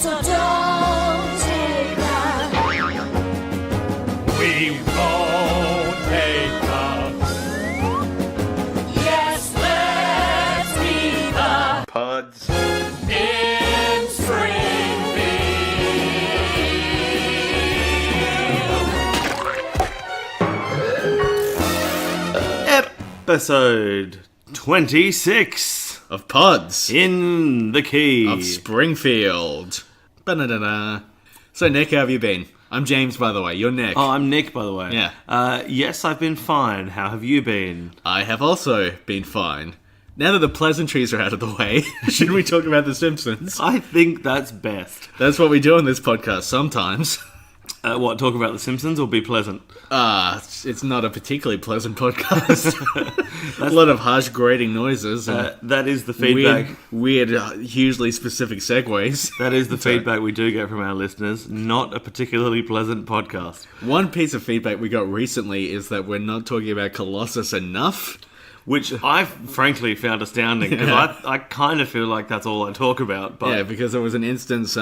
So don't take that. We won't take up. Yes, let's be the Pods. In Episode 26 Of Pods. in the key. Of Springfield. Ba-da-da-da. So, Nick, how have you been? I'm James, by the way. You're Nick. Oh, I'm Nick, by the way. Yeah. Yes, I've been fine. How have you been? I have also been fine. Now that the pleasantries are out of the way, should we talk about The Simpsons? I think that's best. That's what we do on this podcast sometimes. What, talk about The Simpsons or be pleasant? It's not a particularly pleasant podcast. A lot of harsh grating noises. And That is the feedback. Weird, hugely specific segues. That is the feedback we do get from our listeners. Not a particularly pleasant podcast. One piece of feedback we got recently is that we're not talking about Colossus enough. Which I frankly found astounding, because I kind of feel like that's all I talk about. But Yeah, because there was an instance,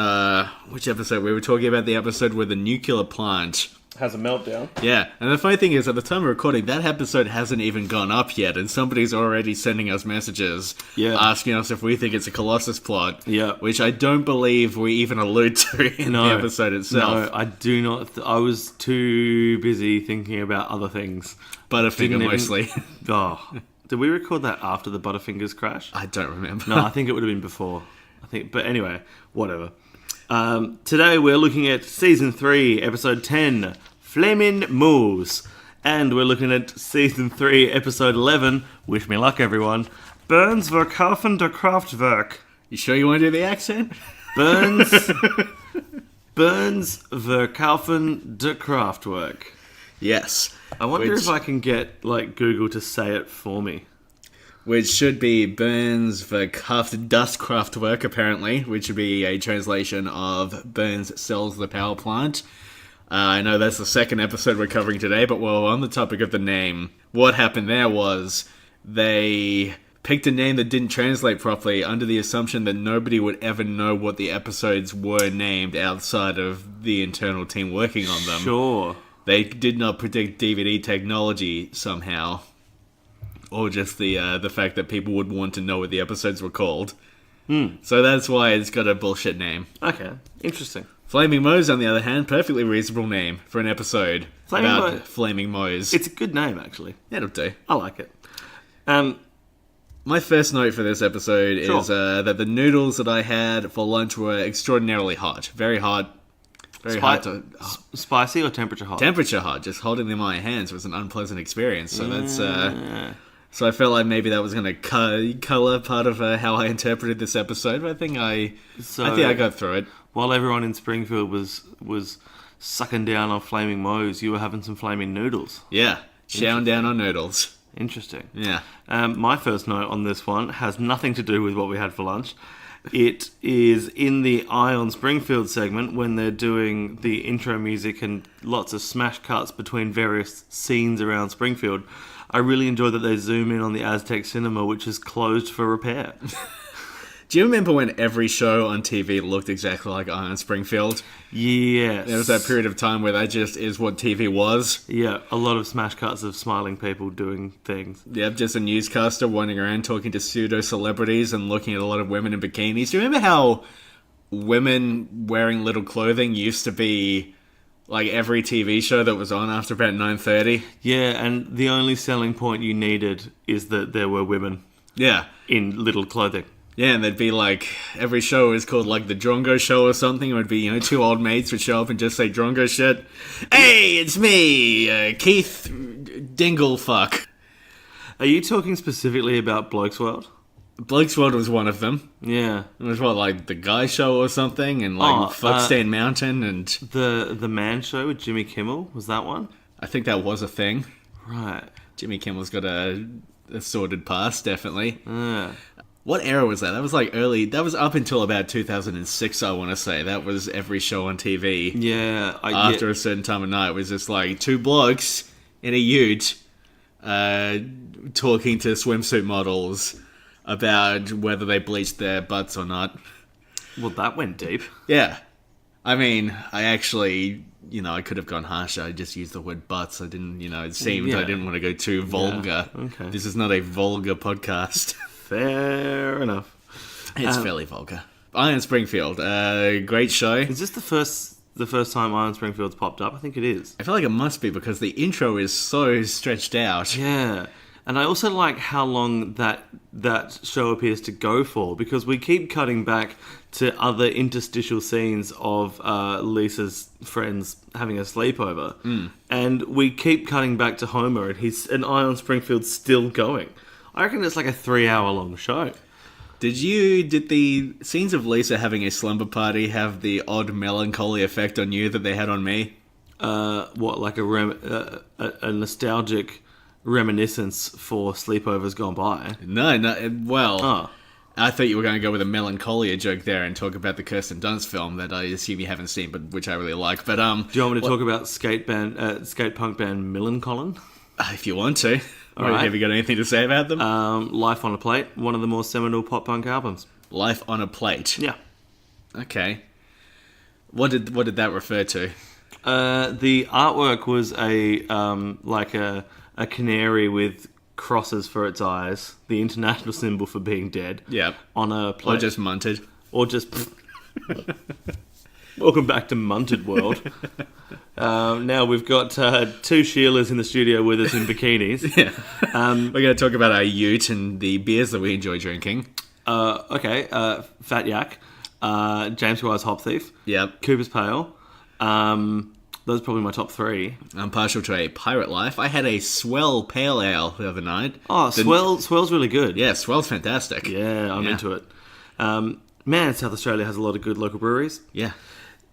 which episode? We were talking about the episode where the nuclear plant... has a meltdown. Yeah, and the funny thing is, at the time of recording, that episode hasn't even gone up yet, and somebody's already sending us messages asking us if we think it's a Colossus plot, which I don't believe we even allude to in the episode itself. No, I do not. I was too busy thinking about other things. Butterfinger, mostly. Did we record that after the Butterfingers crash? I don't remember. No, I think it would have been before. But anyway, whatever. Today we're looking at Season 3, Episode 10, Flamin' Moves. And we're looking at Season 3, Episode 11, wish me luck everyone, Burns Verkaufen der Kraftwerk. You sure you want to do the accent? Burns Verkaufen der Kraftwerk. Yes. I wonder if I can get Google to say it for me. Which should be Burns Verkauft das Kraftwerk, apparently, which would be a translation of Burns sells the power plant. I know that's the second episode we're covering today, but while on the topic of the name, what happened there was they picked a name that didn't translate properly under the assumption that nobody would ever know what the episodes were named outside of the internal team working on them. Sure. They did not predict DVD technology somehow. Or just the fact that people would want to know what the episodes were called. So that's why it's got a bullshit name. Okay, interesting. Flaming Moe's, on the other hand, perfectly reasonable name for an episode about Flaming Moe's. It's a good name, actually. Yeah, it'll do. I like it. My first note for this episode is that the noodles that I had for lunch were extraordinarily hot. Very hot. Very hot to... Spicy or temperature hot? Temperature hot. Just holding them in my hands was an unpleasant experience. So that's... So I felt like maybe that was going to colour part of how I interpreted this episode, but I think I got through it. While everyone in Springfield was sucking down on Flaming Moe's, you were having some flaming noodles. Yeah, chowing down on noodles. Interesting. Yeah. My first note on this one has nothing to do with what we had for lunch. It is in the Eye on Springfield segment when they're doing the intro music and lots of smash cuts between various scenes around Springfield. I really enjoy that they zoom in on the Aztec Cinema, which is closed for repair. Do you remember when every show on TV looked exactly like Eye on Springfield? Yes. There was that period of time where that just is what TV was. Yeah, a lot of smash cuts of smiling people doing things. Yep, just a newscaster wandering around talking to pseudo-celebrities and looking at a lot of women in bikinis. Do you remember how women wearing little clothing used to be... like every TV show that was on after about 9:30. Yeah, and the only selling point you needed is that there were women. Yeah. In little clothing. Yeah, and they'd be like, every show is called like the Drongo Show or something. It would be, two old mates would show up and just say Drongo shit. Hey, it's me, Keith Dinglefuck. Are you talking specifically about Bloke's World? Bloke's World was one of them. Yeah. It was like the Guy Show or something, and Fuckstand Mountain, and... The Man Show with Jimmy Kimmel, was that one? I think that was a thing. Right. Jimmy Kimmel's got a sordid past, definitely. Yeah. What era was that? That was that was up until about 2006, I want to say. That was every show on TV. Yeah. After a certain time of night, it was just like two blokes in a ute talking to swimsuit models about whether they bleached their butts or not. Well, that went deep. Yeah. I mean, I actually, I could have gone harsher. I just used the word butts. I didn't, it seemed Yeah. I didn't want to go too vulgar. Okay. This is not a vulgar podcast. Fair enough. It's fairly vulgar. Iron Springfield, great show. Is this the first time Iron Springfield's popped up? I think it is. I feel like it must be because the intro is so stretched out. Yeah. And I also like how long that show appears to go for, because we keep cutting back to other interstitial scenes of Lisa's friends having a sleepover. And we keep cutting back to Homer, and Iron Springfield's still going. I reckon it's like a 3-hour long show. Did the scenes of Lisa having a slumber party have the odd melancholy effect on you that they had on me? What, like a nostalgic reminiscence for sleepovers gone by? No, well, Oh. I thought you were going to go with a melancholia joke there and talk about the Kirsten Dunst film that I assume you haven't seen, but which I really like. But Do you want me to talk about skate punk band Millencolin? if you want to, All right. Have you got anything to say about them? Life on a Plate, one of the more seminal pop punk albums. Life on a Plate. Yeah. Okay. What did that refer to? The artwork was a canary with crosses for its eyes, the international symbol for being dead. Yep. On a plate. Or just munted. Or just... Welcome back to Munted World. Now we've got two Sheilas in the studio with us in bikinis. Yeah. We're going to talk about our ute and the beers that we enjoy drinking. Okay. Fat Yak. James Squire's Hop Thief. Yep. Cooper's Pale. Those are probably my top three. I'm partial to a Pirate Life. I had a Swell Pale Ale the other night. Oh, Swell's really good. Yeah, Swell's fantastic. Yeah, I'm into it. Man, South Australia has a lot of good local breweries. Yeah.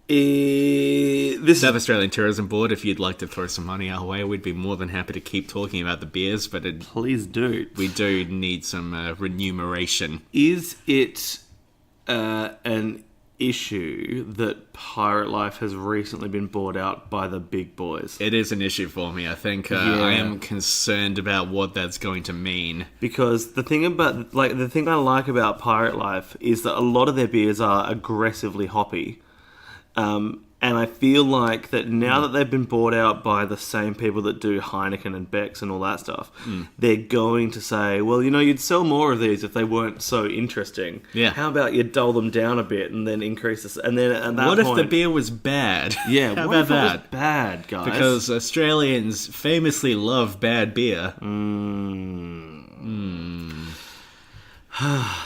This South Australian Tourism Board, if you'd like to throw some money our way, we'd be more than happy to keep talking about the beers, but please do. we do need some remuneration. Is it an issue that Pirate Life has recently been bought out by the big boys? It is an issue for me. I think Yeah. I am concerned about what that's going to mean. Because the thing I like about Pirate Life is that a lot of their beers are aggressively hoppy. And I feel like that now that they've been bought out by the same people that do Heineken and Beck's and all that stuff, they're going to say, well, you'd sell more of these if they weren't so interesting. Yeah. How about you dull them down a bit and then increase this? And then at that What point, if the beer was bad? Yeah, How what about if it that? was bad, guys? Because Australians famously love bad beer.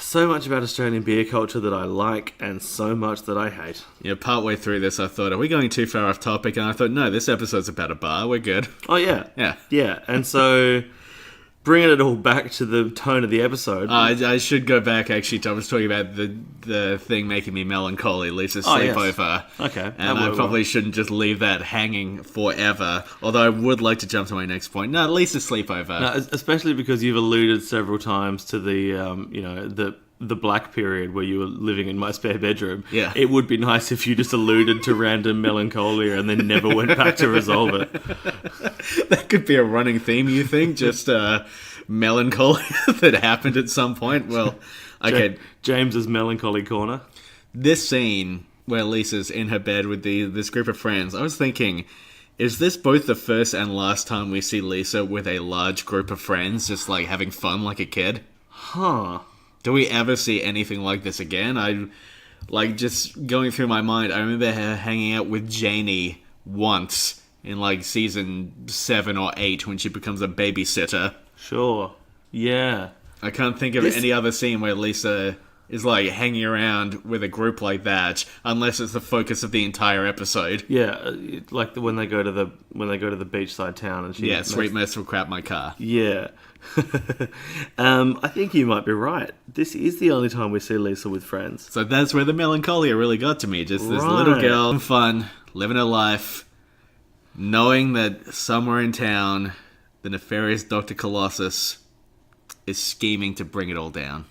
So much about Australian beer culture that I like and so much that I hate. Yeah, partway through this, I thought, are we going too far off topic? And I thought, no, this episode's about a bar. We're good. Oh, yeah. Yeah. Yeah, and so bringing it all back to the tone of the episode. I should go back, actually. I was talking about the thing making me melancholy, Lisa's Oh, yes. sleepover. Okay, And that I worked probably well. shouldn't just leave that hanging forever. Although I would like to jump to my next point. No, Lisa's sleepover. No, especially because you've alluded several times to the black period where you were living in my spare bedroom. Yeah. It would be nice if you just alluded to random melancholia and then never went back to resolve it. That could be a running theme, you think? Just melancholy that happened at some point? Well, okay. James's melancholy corner. This scene where Lisa's in her bed with this group of friends, I was thinking, is this both the first and last time we see Lisa with a large group of friends just like having fun like a kid? Huh. Do we ever see anything like this again? I like just going through my mind. I remember her hanging out with Janie once in like season 7 or 8 when she becomes a babysitter. Sure. Yeah. I can't think of any other scene where Lisa is like hanging around with a group like that, unless it's the focus of the entire episode. Yeah, like when they go to the beachside town and she Sweet merciful crap, my car. Yeah. I think you might be right. This is the only time we see Lisa with friends. So that's where the melancholia really got to me. Just this Right. little girl, having fun, living her life, knowing that somewhere in town, the nefarious Dr. Colossus is scheming to bring it all down.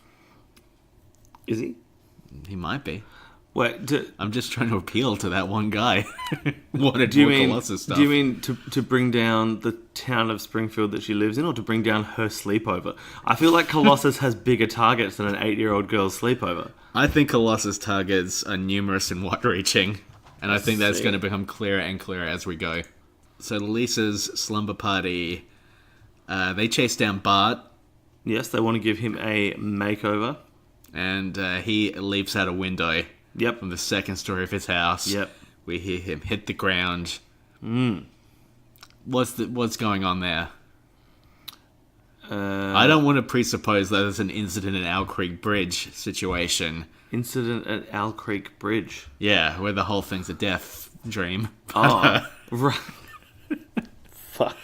Is he? He might be. Wait, I'm just trying to appeal to that one guy. Wanted do you more mean Colossus stuff. do you mean to bring down the town of Springfield that she lives in, or to bring down her sleepover? I feel like Colossus has bigger targets than an 8-year-old girl's sleepover. I think Colossus targets are numerous and wide-reaching, and I think that's see. going to become clearer and clearer as we go. So Lisa's slumber party, they chase down Bart, Yes, they want to give him a makeover. and he leaps out a window Yep. from the second story of his house. Yep. We hear him hit the ground. What's going on there? I don't want to presuppose that there's an incident at Owl Creek Bridge situation. Incident at Owl Creek Bridge. Yeah, where the whole thing's a death dream. Oh, right. Fuck.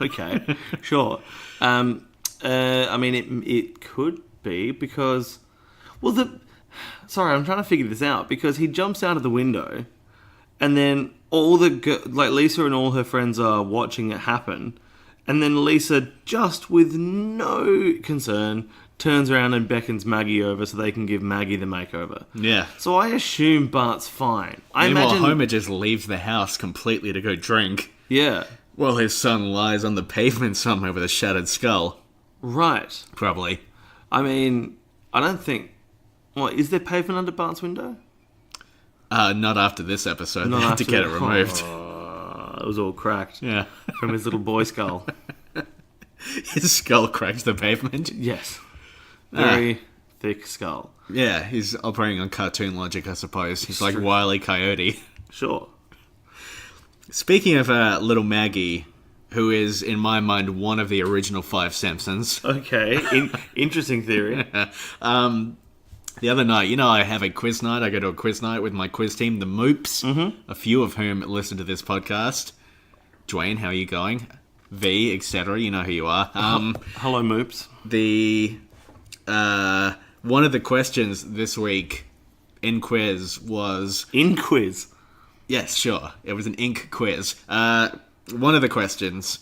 Okay, sure. I mean, it could be because, well, sorry, I'm trying to figure this out because he jumps out of the window, and then all like Lisa and all her friends are watching it happen, and then Lisa, just with no concern, turns around and beckons Maggie over so they can give Maggie the makeover. Yeah. So I assume Bart's fine. I Meanwhile, imagine Homer just leaves the house completely to go drink, Yeah. while his son lies on the pavement somewhere with a shattered skull. Right. Probably. I mean, I don't think... What, is there pavement under Bart's window? Not after this episode. They had to get it removed. It was all cracked Yeah. from his little boy skull. His skull cracks the pavement. Yes. Very thick skull. Yeah, he's operating on cartoon logic, I suppose. He's like True. Wile E. Coyote. Sure. Speaking of little Maggie, who is, in my mind, one of the original 5 Simpsons. Okay. Interesting theory. The other night, I have a quiz night. I go to a quiz night with my quiz team, the Moops, a few of whom listen to this podcast. Dwayne, how are you going? V, etc. You know who you are. Hello, Moops. The one of the questions this week in quiz was... In quiz. Yes, sure. It was an ink quiz. One of the questions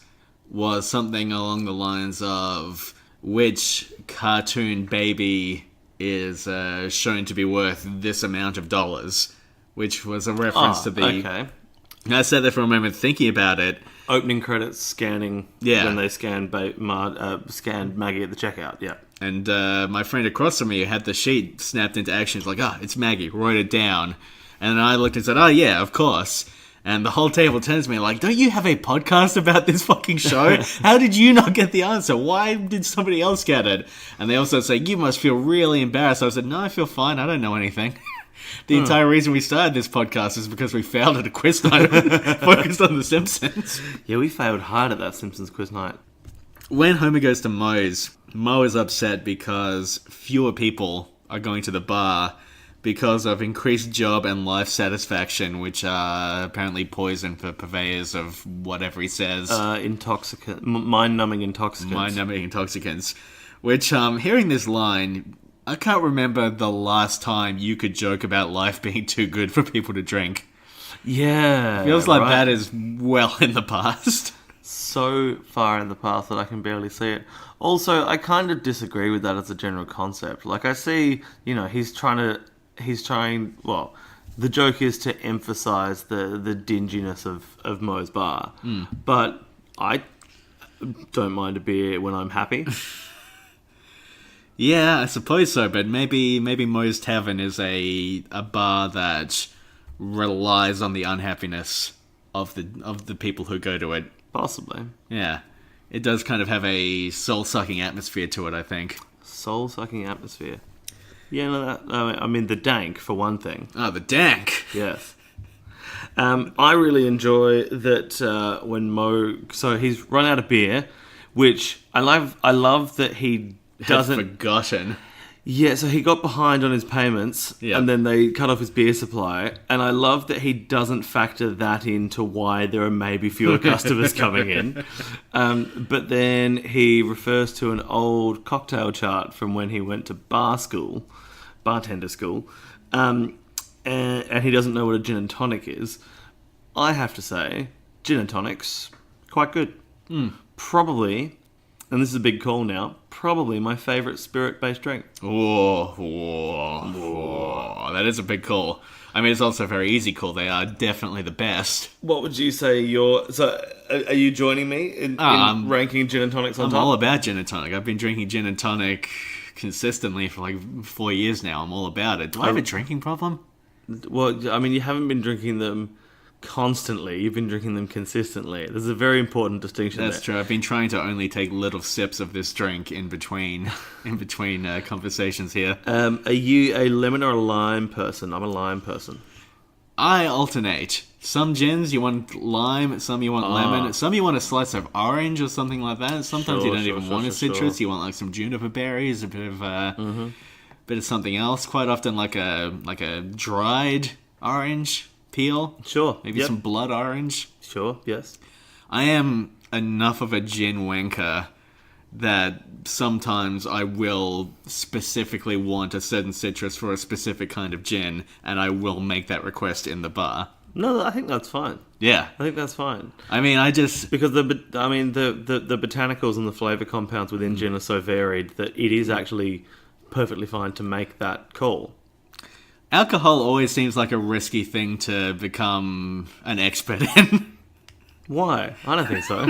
was something along the lines of which cartoon baby is shown to be worth this amount of dollars, which was a reference to the... Okay. I sat there for a moment thinking about it. Opening credits scanning when they scanned scanned Maggie at the checkout. Yeah. And my friend across from me had the sheet snapped into action. He's like, it's Maggie. Wrote it down. And I looked and said, oh, yeah, of course. And the whole table turns to me like, don't you have a podcast about this fucking show? How did you not get the answer? Why did somebody else get it? And they also say, you must feel really embarrassed. I said, no, I feel fine. I don't know anything. The entire reason we started this podcast is because we failed at a quiz night focused on The Simpsons. Yeah, we failed hard at that Simpsons quiz night. When Homer goes to Moe's, Moe is upset because fewer people are going to the bar because of increased job and life satisfaction, which are apparently poison for purveyors of whatever he says. Mind-numbing intoxicants. Mind-numbing intoxicants. Which, hearing this line, I can't remember the last time you could joke about life being too good for people to drink. Yeah. Feels like right. that is well in the past. So far in the past that I can barely see it. Also, I kind of disagree with that as a general concept. Like, I see, he's trying, well, the joke is to emphasize the dinginess of Moe's bar. But I don't mind a beer when I'm happy. Yeah, I suppose so, but maybe Moe's Tavern is a bar that relies on the unhappiness of the people who go to it. Possibly. Yeah. It does kind of have a soul-sucking atmosphere to it, I think. Soul-sucking atmosphere. Yeah, no, I mean, the dank, for one thing. Oh, the dank! Yes. I really enjoy that when Moe... So he's run out of beer, which I love that he doesn't... Had forgotten. Yeah, so he got behind on his payments, and then they cut off his beer supply, and I love that he doesn't factor that into why there are maybe fewer customers coming in. But then he refers to an old cocktail chart from when he went to bartender school, and he doesn't know what a gin and tonic is. I have to say, gin and tonic's quite good. Probably and this is a big call now, probably my favourite spirit-based drink. That is a big call. I mean, it's also a very easy call. They are definitely the best. What would you say are you joining me in ranking gin and tonics on I'm top? all about gin and tonic. I've been drinking gin and tonic consistently for like 4 years now. I'm all about it. Do I have a drinking problem? Well, I mean, you haven't been drinking them constantly. You've been drinking them consistently. There's a very important distinction That's there. true. I've been trying to only take little sips of this drink in between conversations here. Are you a lemon or a lime person? I'm a lime person. I alternate. Some gins you want lime, some you want lemon, some you want a slice of orange or something like that. Sometimes you don't even want a citrus. You want like some juniper berries, a bit of bit of something else. Quite often like a dried orange peel. Sure. Maybe some blood orange. Sure, yes. I am enough of a gin wanker that sometimes I will specifically want a certain citrus for a specific kind of gin, and I will make that request in the bar. No, I think that's fine. Yeah. I think that's fine. I mean, Because the botanicals and the flavour compounds within gin are so varied that it is actually perfectly fine to make that call. Alcohol always seems like a risky thing to become an expert in. Why? I don't think so.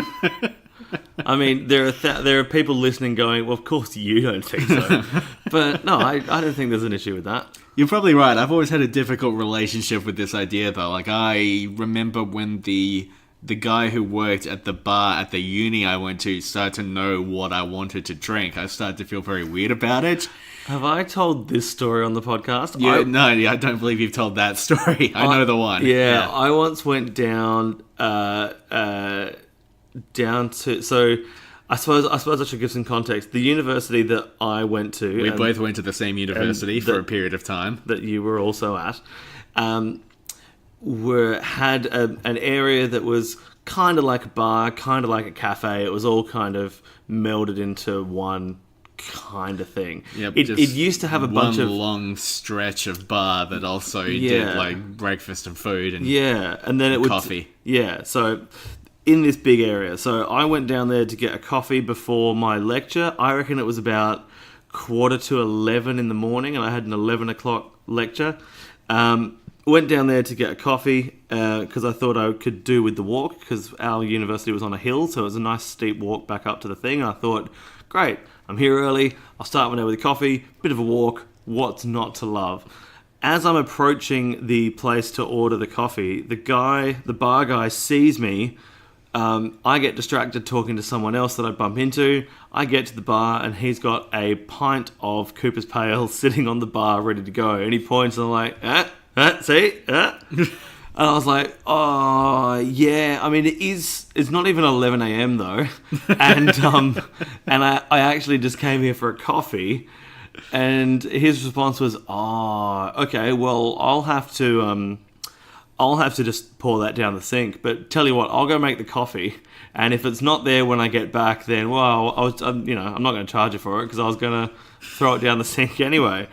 I mean, there are people listening going, well, of course you don't think so. But no, I don't think there's an issue with that. You're probably right. I've always had a difficult relationship with this idea, though. Like, I remember when the guy who worked at the bar at the uni I went to started to know what I wanted to drink. I started to feel very weird about it. Have I told this story on the podcast? I don't believe you've told that story. I know the one. Yeah, I once went down to... So, I suppose I should give some context. The university that I went to... We both went to the same university for a period of time. That you were also at. Had an area that was kind of like a bar, kind of like a cafe. It was all kind of melded into one kind of thing. Yep, it used to have a bunch of... one long stretch of bar that also did like breakfast and food and and then it would coffee. So in this big area. So I went down there to get a coffee before my lecture. I reckon it was about 11:45 in the morning, and I had an 11 o'clock lecture. Went down there to get a coffee because I thought I could do with the walk, because our university was on a hill, so it was a nice steep walk back up to the thing. And I thought, great, I'm here early, I'll start my day with a coffee, bit of a walk, what's not to love? As I'm approaching the place to order the coffee, the bar guy sees me. I get distracted talking to someone else that I bump into. I get to the bar and he's got a pint of Cooper's Pale sitting on the bar ready to go. And he points and I'm like, see? And I was like, oh, yeah. I mean, it's not even 11 a.m. though. And I actually just came here for a coffee. And his response was, oh, okay, well, I'll have to just pour that down the sink. But tell you what, I'll go make the coffee. And if it's not there when I get back, then, well, I'm not going to charge you for it because I was going to throw it down the sink anyway.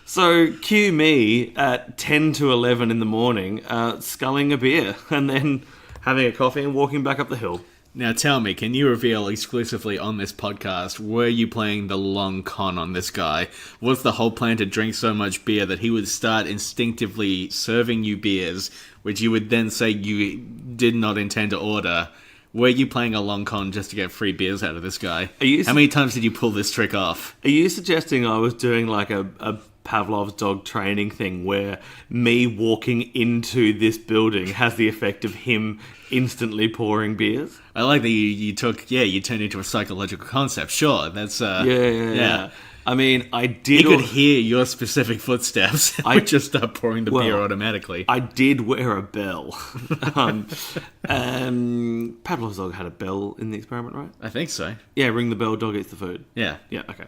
So cue me at 10 to 11 in the morning, sculling a beer and then having a coffee and walking back up the hill. Now tell me, can you reveal exclusively on this podcast, were you playing the long con on this guy? Was the whole plan to drink so much beer that he would start instinctively serving you beers, which you would then say you did not intend to order? Were you playing a long con just to get free beers out of this guy? How many times did you pull this trick off? Are you suggesting I was doing like a Pavlov's dog training thing where me walking into this building has the effect of him instantly pouring beers? I like that you turned into a psychological concept. Sure, that's Yeah. I mean, I did... You could hear your specific footsteps. I would just start pouring the beer automatically. I did wear a bell. Pavlov's dog had a bell in the experiment, right? I think so. Yeah, ring the bell, dog eats the food. Yeah. Yeah, okay.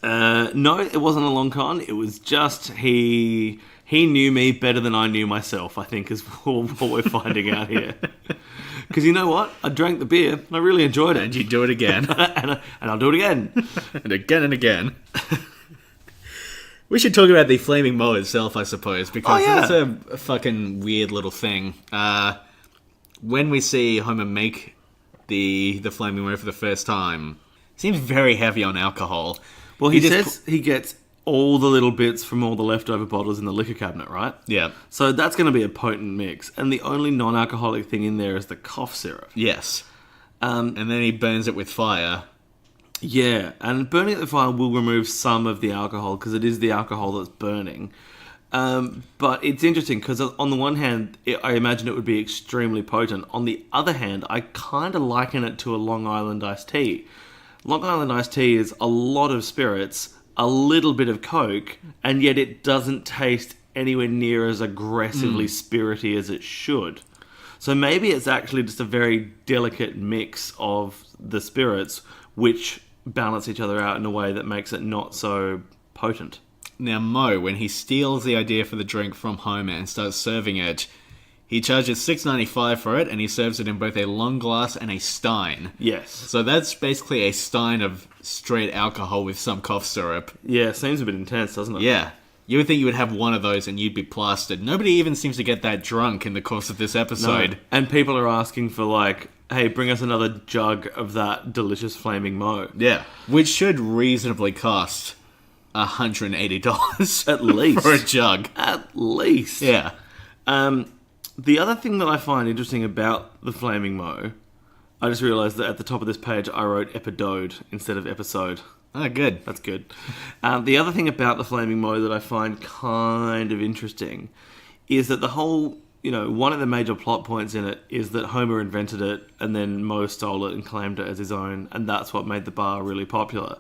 No, it wasn't a long con. It was just he knew me better than I knew myself, I think, is what we're finding out here. Because you know what? I drank the beer, and I really enjoyed it. And you do it again. and I'll do it again. And again and again. We should talk about the Flaming Moe itself, I suppose, because it's a fucking weird little thing. When we see Homer make the Flaming Moe for the first time, Seems very heavy on alcohol. Well, he just says he gets all the little bits from all the leftover bottles in the liquor cabinet, right? Yeah. So that's going to be a potent mix. And the only non-alcoholic thing in there is the cough syrup. Yes. And then he burns it with fire. Yeah, and burning at the fire will remove some of the alcohol because it is the alcohol that's burning. But it's interesting because on the one hand, I imagine it would be extremely potent. On the other hand, I kind of liken it to a Long Island iced tea. Long Island iced tea is a lot of spirits, a little bit of Coke, and yet it doesn't taste anywhere near as aggressively spirity as it should. So maybe it's actually just a very delicate mix of the spirits which balance each other out in a way that makes it not so potent. Now, Mo, when he steals the idea for the drink from Homer and starts serving it, he charges $6.95 for it, and he serves it in both a long glass and a stein. Yes. So that's basically a stein of straight alcohol with some cough syrup. Yeah, seems a bit intense, doesn't it? Yeah. You would think you would have one of those and you'd be plastered. Nobody even seems to get that drunk in the course of this episode. No. And people are asking for, like, hey, bring us another jug of that delicious flaming Mo. Yeah. Which should reasonably cost $180. At least. For a jug. At least. Yeah. The other thing that I find interesting about the Flaming Mo, I just realised that at the top of this page I wrote epidode instead of episode. Oh, good. That's good. The other thing about the Flaming Mo that I find kind of interesting is that the whole, one of the major plot points in it is that Homer invented it and then Mo stole it and claimed it as his own, and that's what made the bar really popular.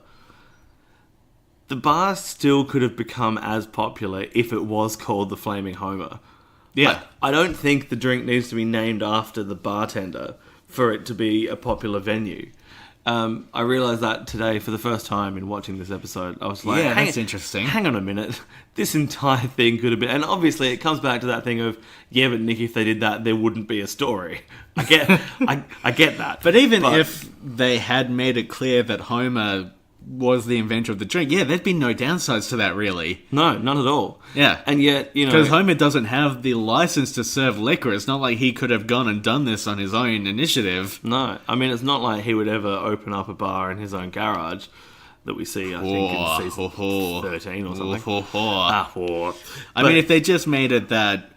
The bar still could have become as popular if it was called the Flaming Homer. Yeah. I don't think the drink needs to be named after the bartender for it to be a popular venue. I realised that today for the first time in watching this episode. I was like, yeah, that's interesting. Hang on a minute. This entire thing could have been... And obviously it comes back to that thing of, yeah, but Nick, if they did that, there wouldn't be a story. I get that. But even if they had made it clear that Homer was the inventor of the drink, yeah, there'd be no downsides to that, really. No, none at all. Yeah. And yet, because Homer doesn't have the license to serve liquor. It's not like he could have gone and done this on his own initiative. No. I mean, it's not like he would ever open up a bar in his own garage that we see, I think, in season 13 or something. I mean, if they just made it that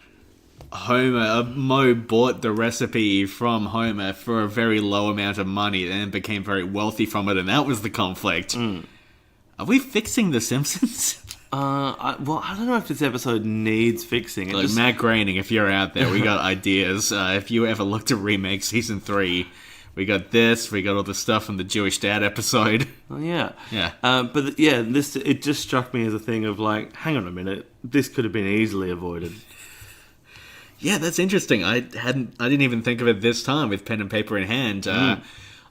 Mo bought the recipe from Homer for a very low amount of money and became very wealthy from it, and that was the conflict. Are we fixing The Simpsons? I don't know if this episode needs fixing. Matt Groening, if you're out there, we got ideas. If you ever look to remake season 3, we got this. We got all the stuff from the Jewish Dad episode. Oh, yeah. Yeah. It just struck me as a thing of like, hang on a minute, this could have been easily avoided. Yeah, that's interesting. I didn't even think of it this time with pen and paper in hand.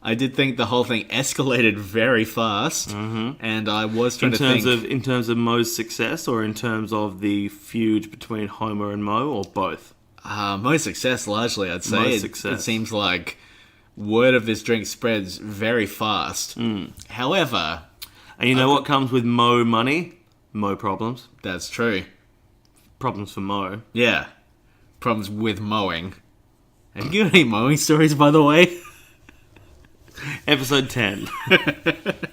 I did think the whole thing escalated very fast, and I was trying to think... In terms of Mo's success, or in terms of the feud between Homer and Mo, or both? Mo's success, largely, I'd say. Mo's success. It seems like word of this drink spreads very fast. However... And you know what comes with Mo money? Mo problems. That's true. Problems for Mo. Yeah. Problems with mowing. Have you got any mowing stories, by the way? Episode 10.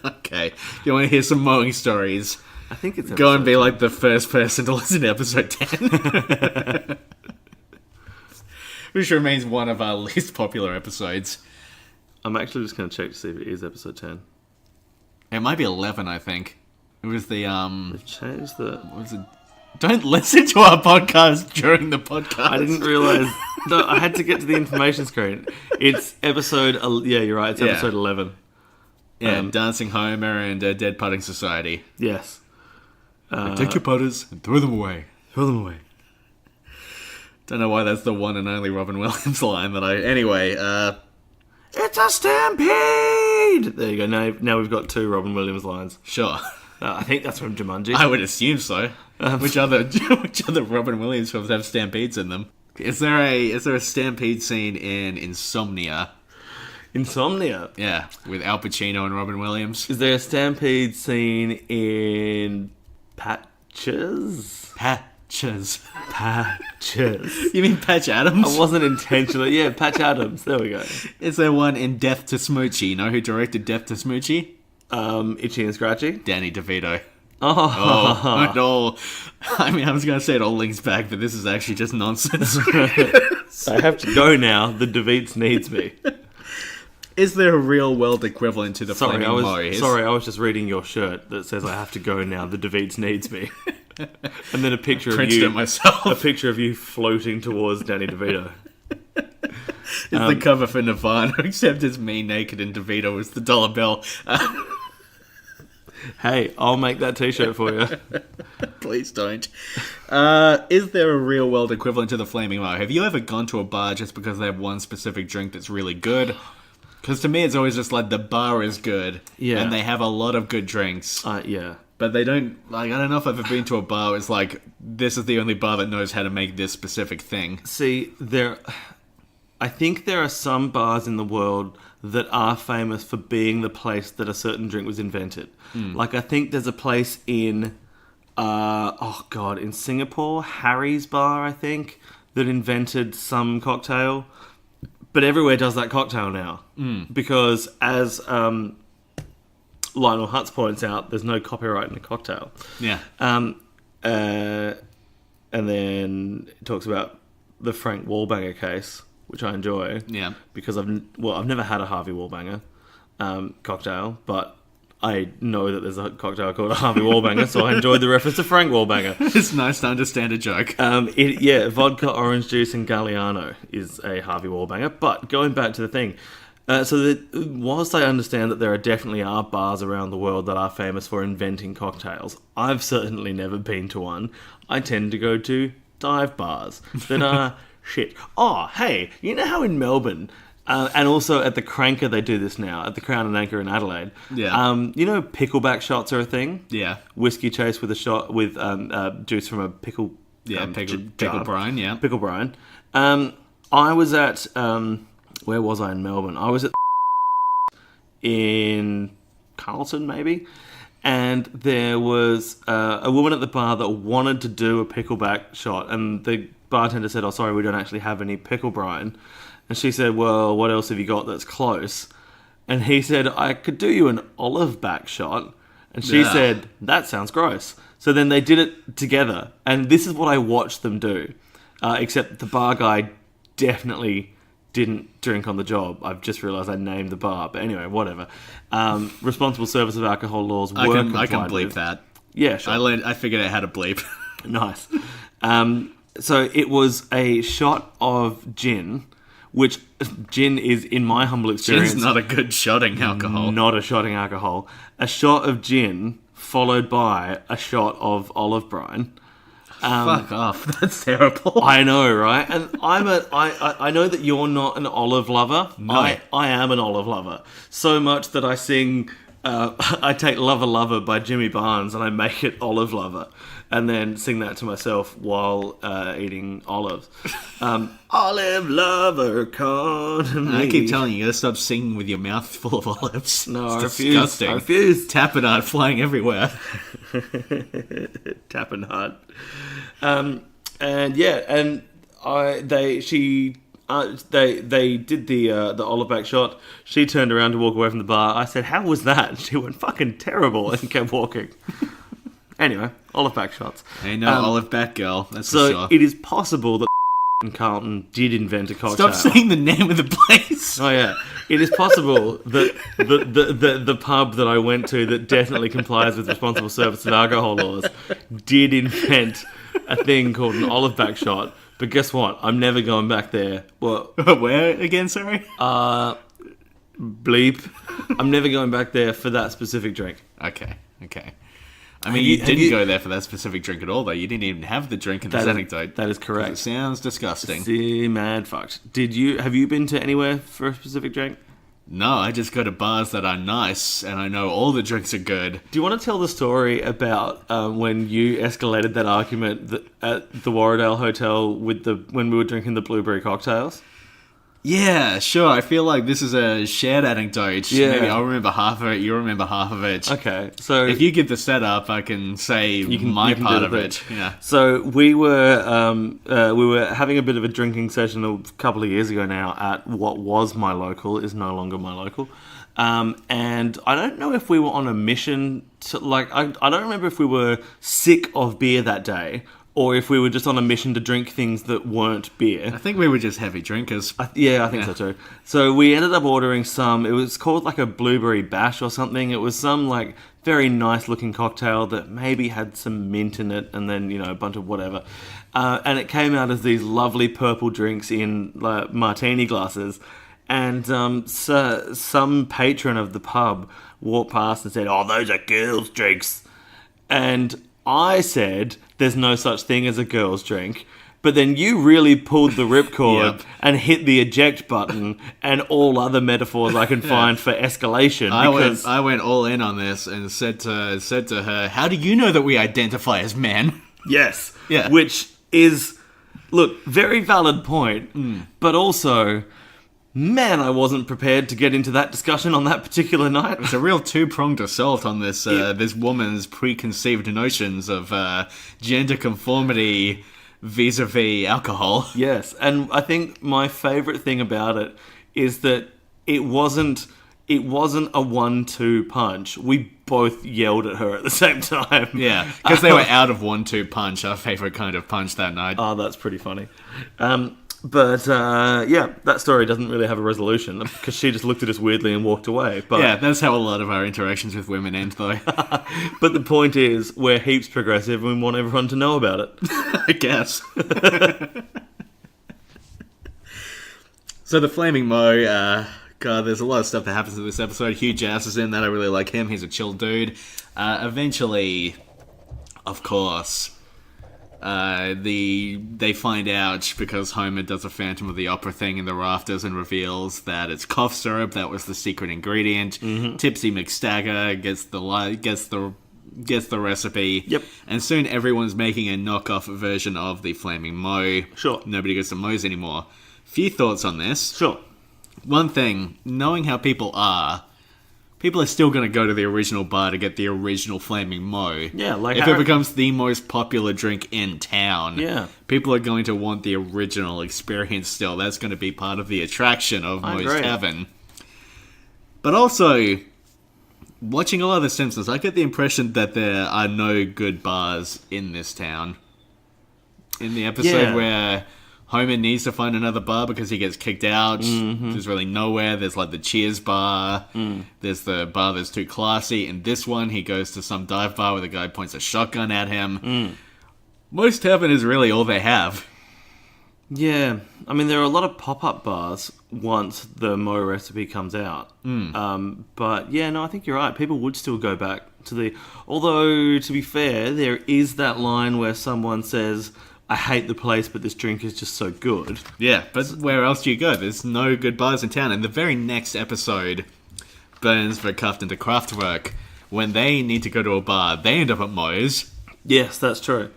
Okay. You want to hear some mowing stories? I think it's go and be 10. Like the first person to listen to episode 10. Which remains one of our least popular episodes. I'm actually just going to check to see if it is episode 10. It might be 11, I think. It was the, They've changed the... What was it? Don't listen to our podcast during the podcast. I didn't realise. No, I had to get to the information screen. It's episode... Yeah, you're right. It's episode 11. Yeah, Dancing Homer and Dead Putting Society. Yes. Take your putters and throw them away. Throw them away. Don't know why that's the one and only Robin Williams line that I... Anyway, it's a stampede! There you go. Now we've got 2 Robin Williams lines. Sure. I think that's from Jumanji. I would assume so. Which other Robin Williams films have stampedes in them? Is there a stampede scene in Insomnia? Insomnia? Yeah, with Al Pacino and Robin Williams. Is there a stampede scene in Patches? Patches. You mean Patch Adams? I wasn't intentional. Yeah, Patch Adams. There we go. Is there one in Death to Smoochie? You know who directed Death to Smoochie? Itchy and Scratchy? Danny DeVito. Oh. Oh, no. I mean, I was going to say it all links back, but this is actually just nonsense. I have to go now. The DeVites needs me. Is there a real world equivalent to the Sorry, Flaming Moe's? I was just reading your shirt that says I have to go now. The DeVites needs me. And then a picture of Printed you. it myself. A picture of you floating towards Danny DeVito. It's the cover for Nirvana, except it's me naked and DeVito is the dollar bill. Hey, I'll make that t-shirt for you. Please don't. Is there a real world equivalent to the Flaming Moe? Have you ever gone to a bar just because they have one specific drink that's really good? Because to me, it's always just like the bar is good, Yeah. and they have a lot of good drinks. Yeah. But they don't, like, I don't know if I've ever been to a bar where it's like, this is the only bar that knows how to make this specific thing. See, I think there are some bars in the world that are famous for being the place that a certain drink was invented. Like, I think there's a place in, in Singapore, Harry's Bar, I think, that invented some cocktail. But everywhere does that cocktail now. Because as Lionel Hutz points out, there's no copyright in a cocktail. Yeah. And then it talks about the Frank Wallbanger case, which I enjoy. Yeah. Because I've never had a Harvey Wallbanger cocktail, but I know that there's a cocktail called a Harvey Wallbanger, so I enjoyed the reference to Frank Wallbanger. It's nice to understand a joke. Vodka, orange juice, and Galliano is a Harvey Wallbanger. But going back to the thing, whilst I understand that there definitely are bars around the world that are famous for inventing cocktails, I've certainly never been to one. I tend to go to dive bars that are shit. Oh, hey, you know how in Melbourne, and also at the Cranker they do this now, at the Crown and Anchor in Adelaide. Yeah. You know pickleback shots are a thing? Yeah. Whiskey chase with a shot with juice from a pickle. Yeah, pickle jar. brine, yeah. Pickle brine. I was at where was I in Melbourne? I was at in Carlton, maybe, and there was a woman at the bar that wanted to do a pickleback shot, and the bartender said, "Oh, sorry, we don't actually have any pickle brine." And she said, "Well, what else have you got that's close?" And he said, "I could do you an olive back shot." And she Yeah. said, "That sounds gross." So then they did it together, and this is what I watched them do. Except the bar guy definitely didn't drink on the job. I've just realised I named the bar, but anyway, whatever. Responsible service of alcohol laws were I can complied bleep with. that. Yeah, sure. I figured out how to bleep. Nice. So it was a shot of gin, which gin is, in my humble experience, Gin's not a good shotting alcohol. not a shotting alcohol. A shot of gin followed by a shot of olive brine. Fuck off. That's terrible. I know, right? And I know that you're not an olive lover. No. I am an olive lover. So much that I sing, I take Lover Lover by Jimmy Barnes and I make it Olive Lover. And then sing that to myself while eating olives. Olive Lover, come I keep telling you, you gotta stop singing with your mouth full of olives. No, It's I refuse. disgusting. I refuse. Tapenade flying everywhere. Tapping hard. They did the olive back shot. She turned around to walk away from the bar. I said, "How was that?" And she went, "Fucking terrible," and kept walking. Anyway, olive back shots. Ain't no olive back girl, that's for So sure. it is possible that Carlton did invent a cocktail. Stop saying the name of the place. Oh yeah, it is possible that the pub that I went to that definitely complies with responsible service of alcohol laws did invent a thing called an olive back shot. But guess what? I'm never going back there. Well, Where again, sorry? bleep. I'm never going back there for that specific drink. Okay. I mean, you didn't go there for that specific drink at all, though. You didn't even have the drink in this anecdote. That is 'Cause correct. It sounds disgusting. See, mad fucked. Have you been to anywhere for a specific drink? No, I just go to bars that are nice, and I know all the drinks are good. Do you want to tell the story about when you escalated that argument at the Warradale Hotel when we were drinking the blueberry cocktails? Yeah, sure. I feel like this is a shared anecdote. Yeah. Maybe I'll remember half of it, you remember half of it. Okay, so If you give the setup, I can say my you can part do of the it. thing. Yeah. So we were having a bit of a drinking session a couple of years ago now at what was my local, is no longer my local. And I don't know if we were on a mission to, like, I don't remember if we were sick of beer that day or if we were just on a mission to drink things that weren't beer. I think we were just heavy drinkers. I think so too. So we ended up ordering some, it was called like a blueberry bash or something. It was some like very nice looking cocktail that maybe had some mint in it and then, a bunch of whatever. And it came out as these lovely purple drinks in martini glasses. And some patron of the pub walked past and said, "Oh, those are girls' drinks." And I said, "There's no such thing as a girl's drink." But then you really pulled the ripcord Yep. and hit the eject button and all other metaphors I can find for escalation. Because I went all in on this and said to her, "How do you know that we identify as men?" yes, Yeah. which is, look, very valid point, but also, man, I wasn't prepared to get into that discussion on that particular night. It's a real two-pronged assault on this this woman's preconceived notions of gender conformity vis-a-vis alcohol. Yes, and I think my favourite thing about it is that it wasn't a 1-2 punch. We both yelled at her at the same time. Yeah, because they were out of 1-2 punch, our favourite kind of punch that night. Oh, that's pretty funny. But that story doesn't really have a resolution because she just looked at us weirdly and walked away. But Yeah, that's how a lot of our interactions with women end, though. but the point is, we're heaps progressive and we want everyone to know about it. I guess. So the Flaming Mo, God, there's a lot of stuff that happens in this episode. Hugh Jass is in that. I really like him. He's a chill dude. Eventually, of course, they find out because Homer does a Phantom of the Opera thing in the rafters and reveals that it's cough syrup. That was the secret ingredient. Tipsy McStagger gets the recipe. Yep. And soon everyone's making a knockoff version of the Flaming Mo. Sure. Nobody gets the Mo's anymore. Few thoughts on this. Sure. One thing, knowing how people are still going to go to the original bar to get the original Flaming Mo. Yeah, like if Harry- it becomes the most popular drink in town, Yeah. people are going to want the original experience still. That's going to be part of the attraction of I Mo's agree. Tavern. But also, watching a lot of The Simpsons, I get the impression that there are no good bars in this town. In the episode Yeah. where Homer needs to find another bar because he gets kicked out. There's really nowhere. There's like the Cheers bar. There's the bar that's too classy. In this one, he goes to some dive bar where the guy points a shotgun at him. Most Tavern is really all they have. Yeah, I mean, there are a lot of pop-up bars once the Mo recipe comes out. But yeah, no, I think you're right. People would still go back to the... Although, to be fair, there is that line where someone says, "I hate the place, but this drink is just so good." Yeah, but where else do you go? There's no good bars in town. And the very next episode, Burns, Verkaufen, and Kraftwerk, when they need to go to a bar, they end up at Mo's. Yes, that's true.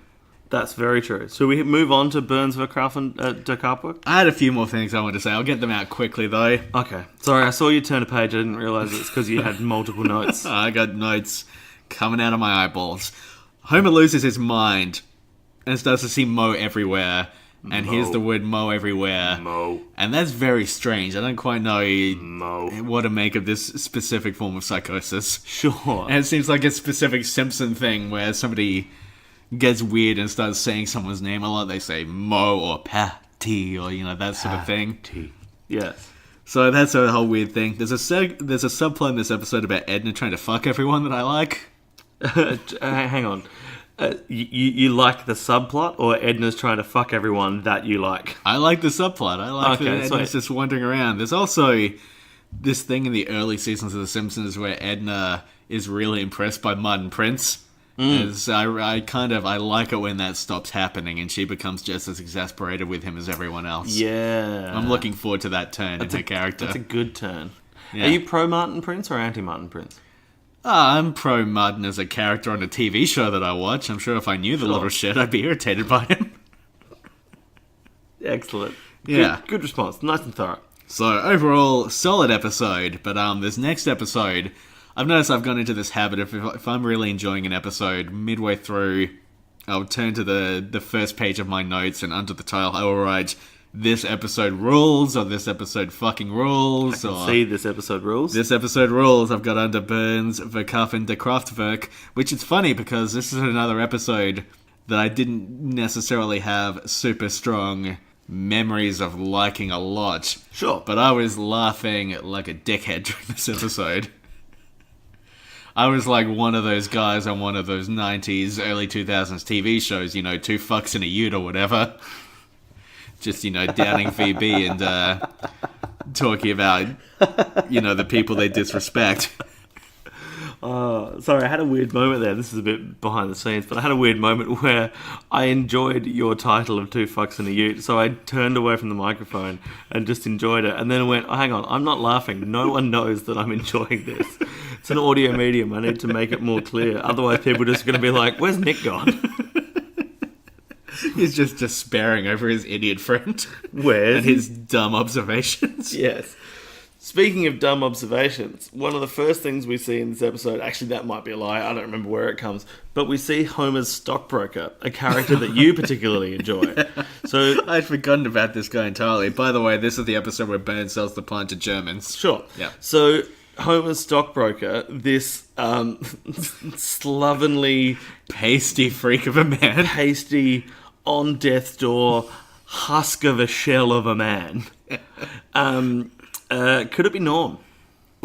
That's very true. So we move on to Burns, Verkaufen, der Kraftwerk? I had a few more things I wanted to say. I'll get them out quickly, though. Okay. Sorry, I saw you turn a page. I didn't realise it's because you had multiple notes. I got notes coming out of my eyeballs. Homer loses his mind and starts to see Mo everywhere. And hears the word Mo everywhere. Mo. And that's very strange. I don't quite know Mo. what to make of this specific form of psychosis. Sure. And it seems like a specific Simpson thing where somebody gets weird and starts saying someone's name a lot. They say Mo or Patty or, that sort of thing. Yes. So that's a whole weird thing. There's a subplot in this episode about Edna trying to fuck everyone that I like. Hang on. You like the subplot, or Edna's trying to fuck everyone that you like? I like the subplot. I like that Okay, Edna's sweet. just wandering around. There's also this thing in the early seasons of The Simpsons where Edna is really impressed by Mud and Prince. As I like it when that stops happening and she becomes just as exasperated with him as everyone else. Yeah. I'm looking forward to that turn in her character. That's a good turn. Yeah. Are you pro Martin Prince or anti Martin Prince? I'm pro Martin as a character on a TV show that I watch. I'm sure if I knew the little shit, I'd be irritated by him. Excellent. Yeah. Good response. Nice and thorough. So overall, solid episode. But this next episode, I've noticed I've gone into this habit of if I'm really enjoying an episode, midway through, I'll turn to the first page of my notes, and under the title I will write, "This episode rules," or "This episode fucking rules," or See, this episode rules. "This episode rules." I've got under Burns, Verkaufen, Kraftwerk, which is funny because this is another episode that I didn't necessarily have super strong memories of liking a lot. Sure. But I was laughing like a dickhead during this episode. I was like one of those guys on one of those 90s, early 2000s TV shows, you know, 2 fucks in a ute or whatever. Just, you know, downing VB and talking about, you know, the people they disrespect. Sorry, I had a weird moment there. This is a bit behind the scenes, but I had a weird moment where I enjoyed your title of 2 fucks in a ute, so I turned away from the microphone and just enjoyed it, and then went, oh, hang on, I'm not laughing. No one knows that I'm enjoying this. It's an audio medium. I need to make it more clear. Otherwise, people are just going to be like, where's Nick gone? He's just despairing over his idiot friend. Where's and his dumb observations. Yes. Speaking of dumb observations, one of the first things we see in this episode, actually that might be a lie, I don't remember where it comes, but we see Homer's stockbroker, a character that you particularly enjoy. So I'd forgotten about this guy entirely. By the way, this is the episode where Burns sells the plant to Germans. Sure. Yeah. So Homer's stockbroker, this slovenly, Pasty freak of a man. pasty, on death's door, husk of a shell of a man. Could it be Norm?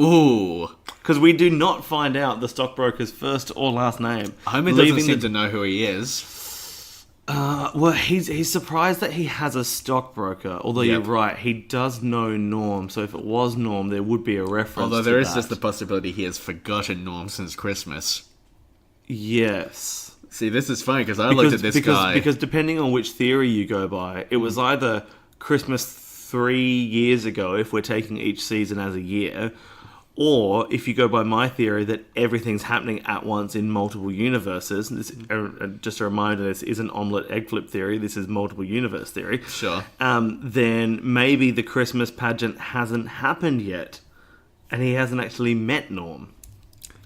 Ooh. Because we do not find out the stockbroker's first or last name. Homer doesn't seem to know who he is. Well, he's surprised that he has a stockbroker. Although Yep. you're right, he does know Norm. So if it was Norm, there would be a reference. Although to there is that. just the possibility he has forgotten Norm since Christmas. Yes. See, this is funny because I looked at this guy. Because depending on which theory you go by, it was either Christmas 3 years ago, if we're taking each season as a year, or if you go by my theory that everything's happening at once in multiple universes. This, just a reminder, this isn't omelette egg flip theory. This is multiple universe theory. Sure. Then maybe the Christmas pageant hasn't happened yet, and he hasn't actually met Norm.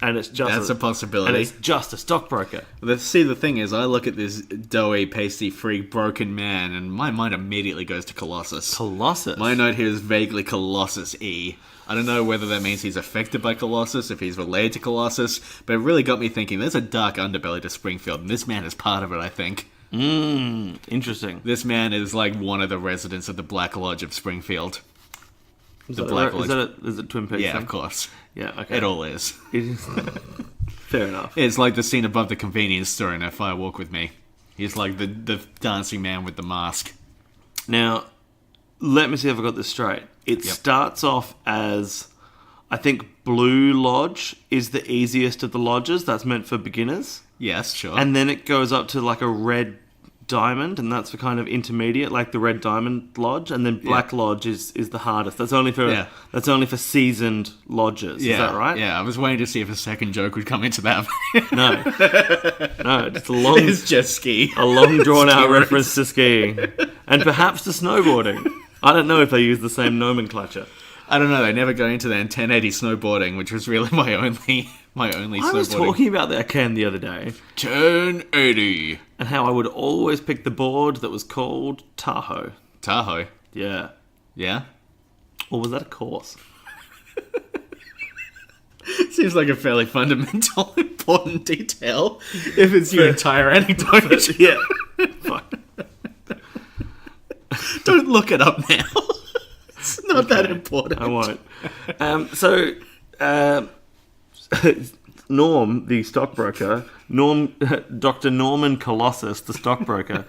And it's just That's a possibility. And it's just a stockbroker. See, the thing is, I look at this doughy, pasty, freak, broken man, and my mind immediately goes to Colossus. Colossus. My note here is vaguely Colossus-y. I don't know whether that means he's affected by Colossus, if he's related to Colossus, but it really got me thinking, there's a dark underbelly to Springfield, and this man is part of it, I think. Interesting. This man is like one of the residents of the Black Lodge of Springfield. Is The that, Black is, Lodge. is it Twin Peaks? Yeah, thing? of course. Yeah, okay. It all is. It is. Fair enough. It's like the scene above the convenience store in A Fire Walk With Me. He's like the dancing man with the mask. Now, let me see if I got this straight. It starts off as, I think, Blue Lodge is the easiest of the lodges. That's meant for beginners. Yes, sure. And then it goes up to like a Red Diamond, and that's for kind of intermediate, like the Red Diamond Lodge. And then Black Lodge is the hardest. That's only for seasoned lodges. yeah, Is that right? Yeah, I was waiting to see if a second joke would come into that. No. No, it's a long... It's just ski. A long drawn-out Ski reference to skiing. And perhaps to snowboarding. I don't know if they use the same nomenclature. I don't know, they never got into that in 1080 snowboarding, which was really my only I snowboarding. was talking about that Ken the other day, 1080. and how I would always pick the board that was called Tahoe. Tahoe. Yeah. Yeah? Or was that a course? Seems like a fairly fundamental, important detail. If it's your entire anecdote. Yeah. Fuck. Don't look it up now. It's not that important. I won't. Norm, the stockbroker, Dr. Norman Colossus, the stockbroker,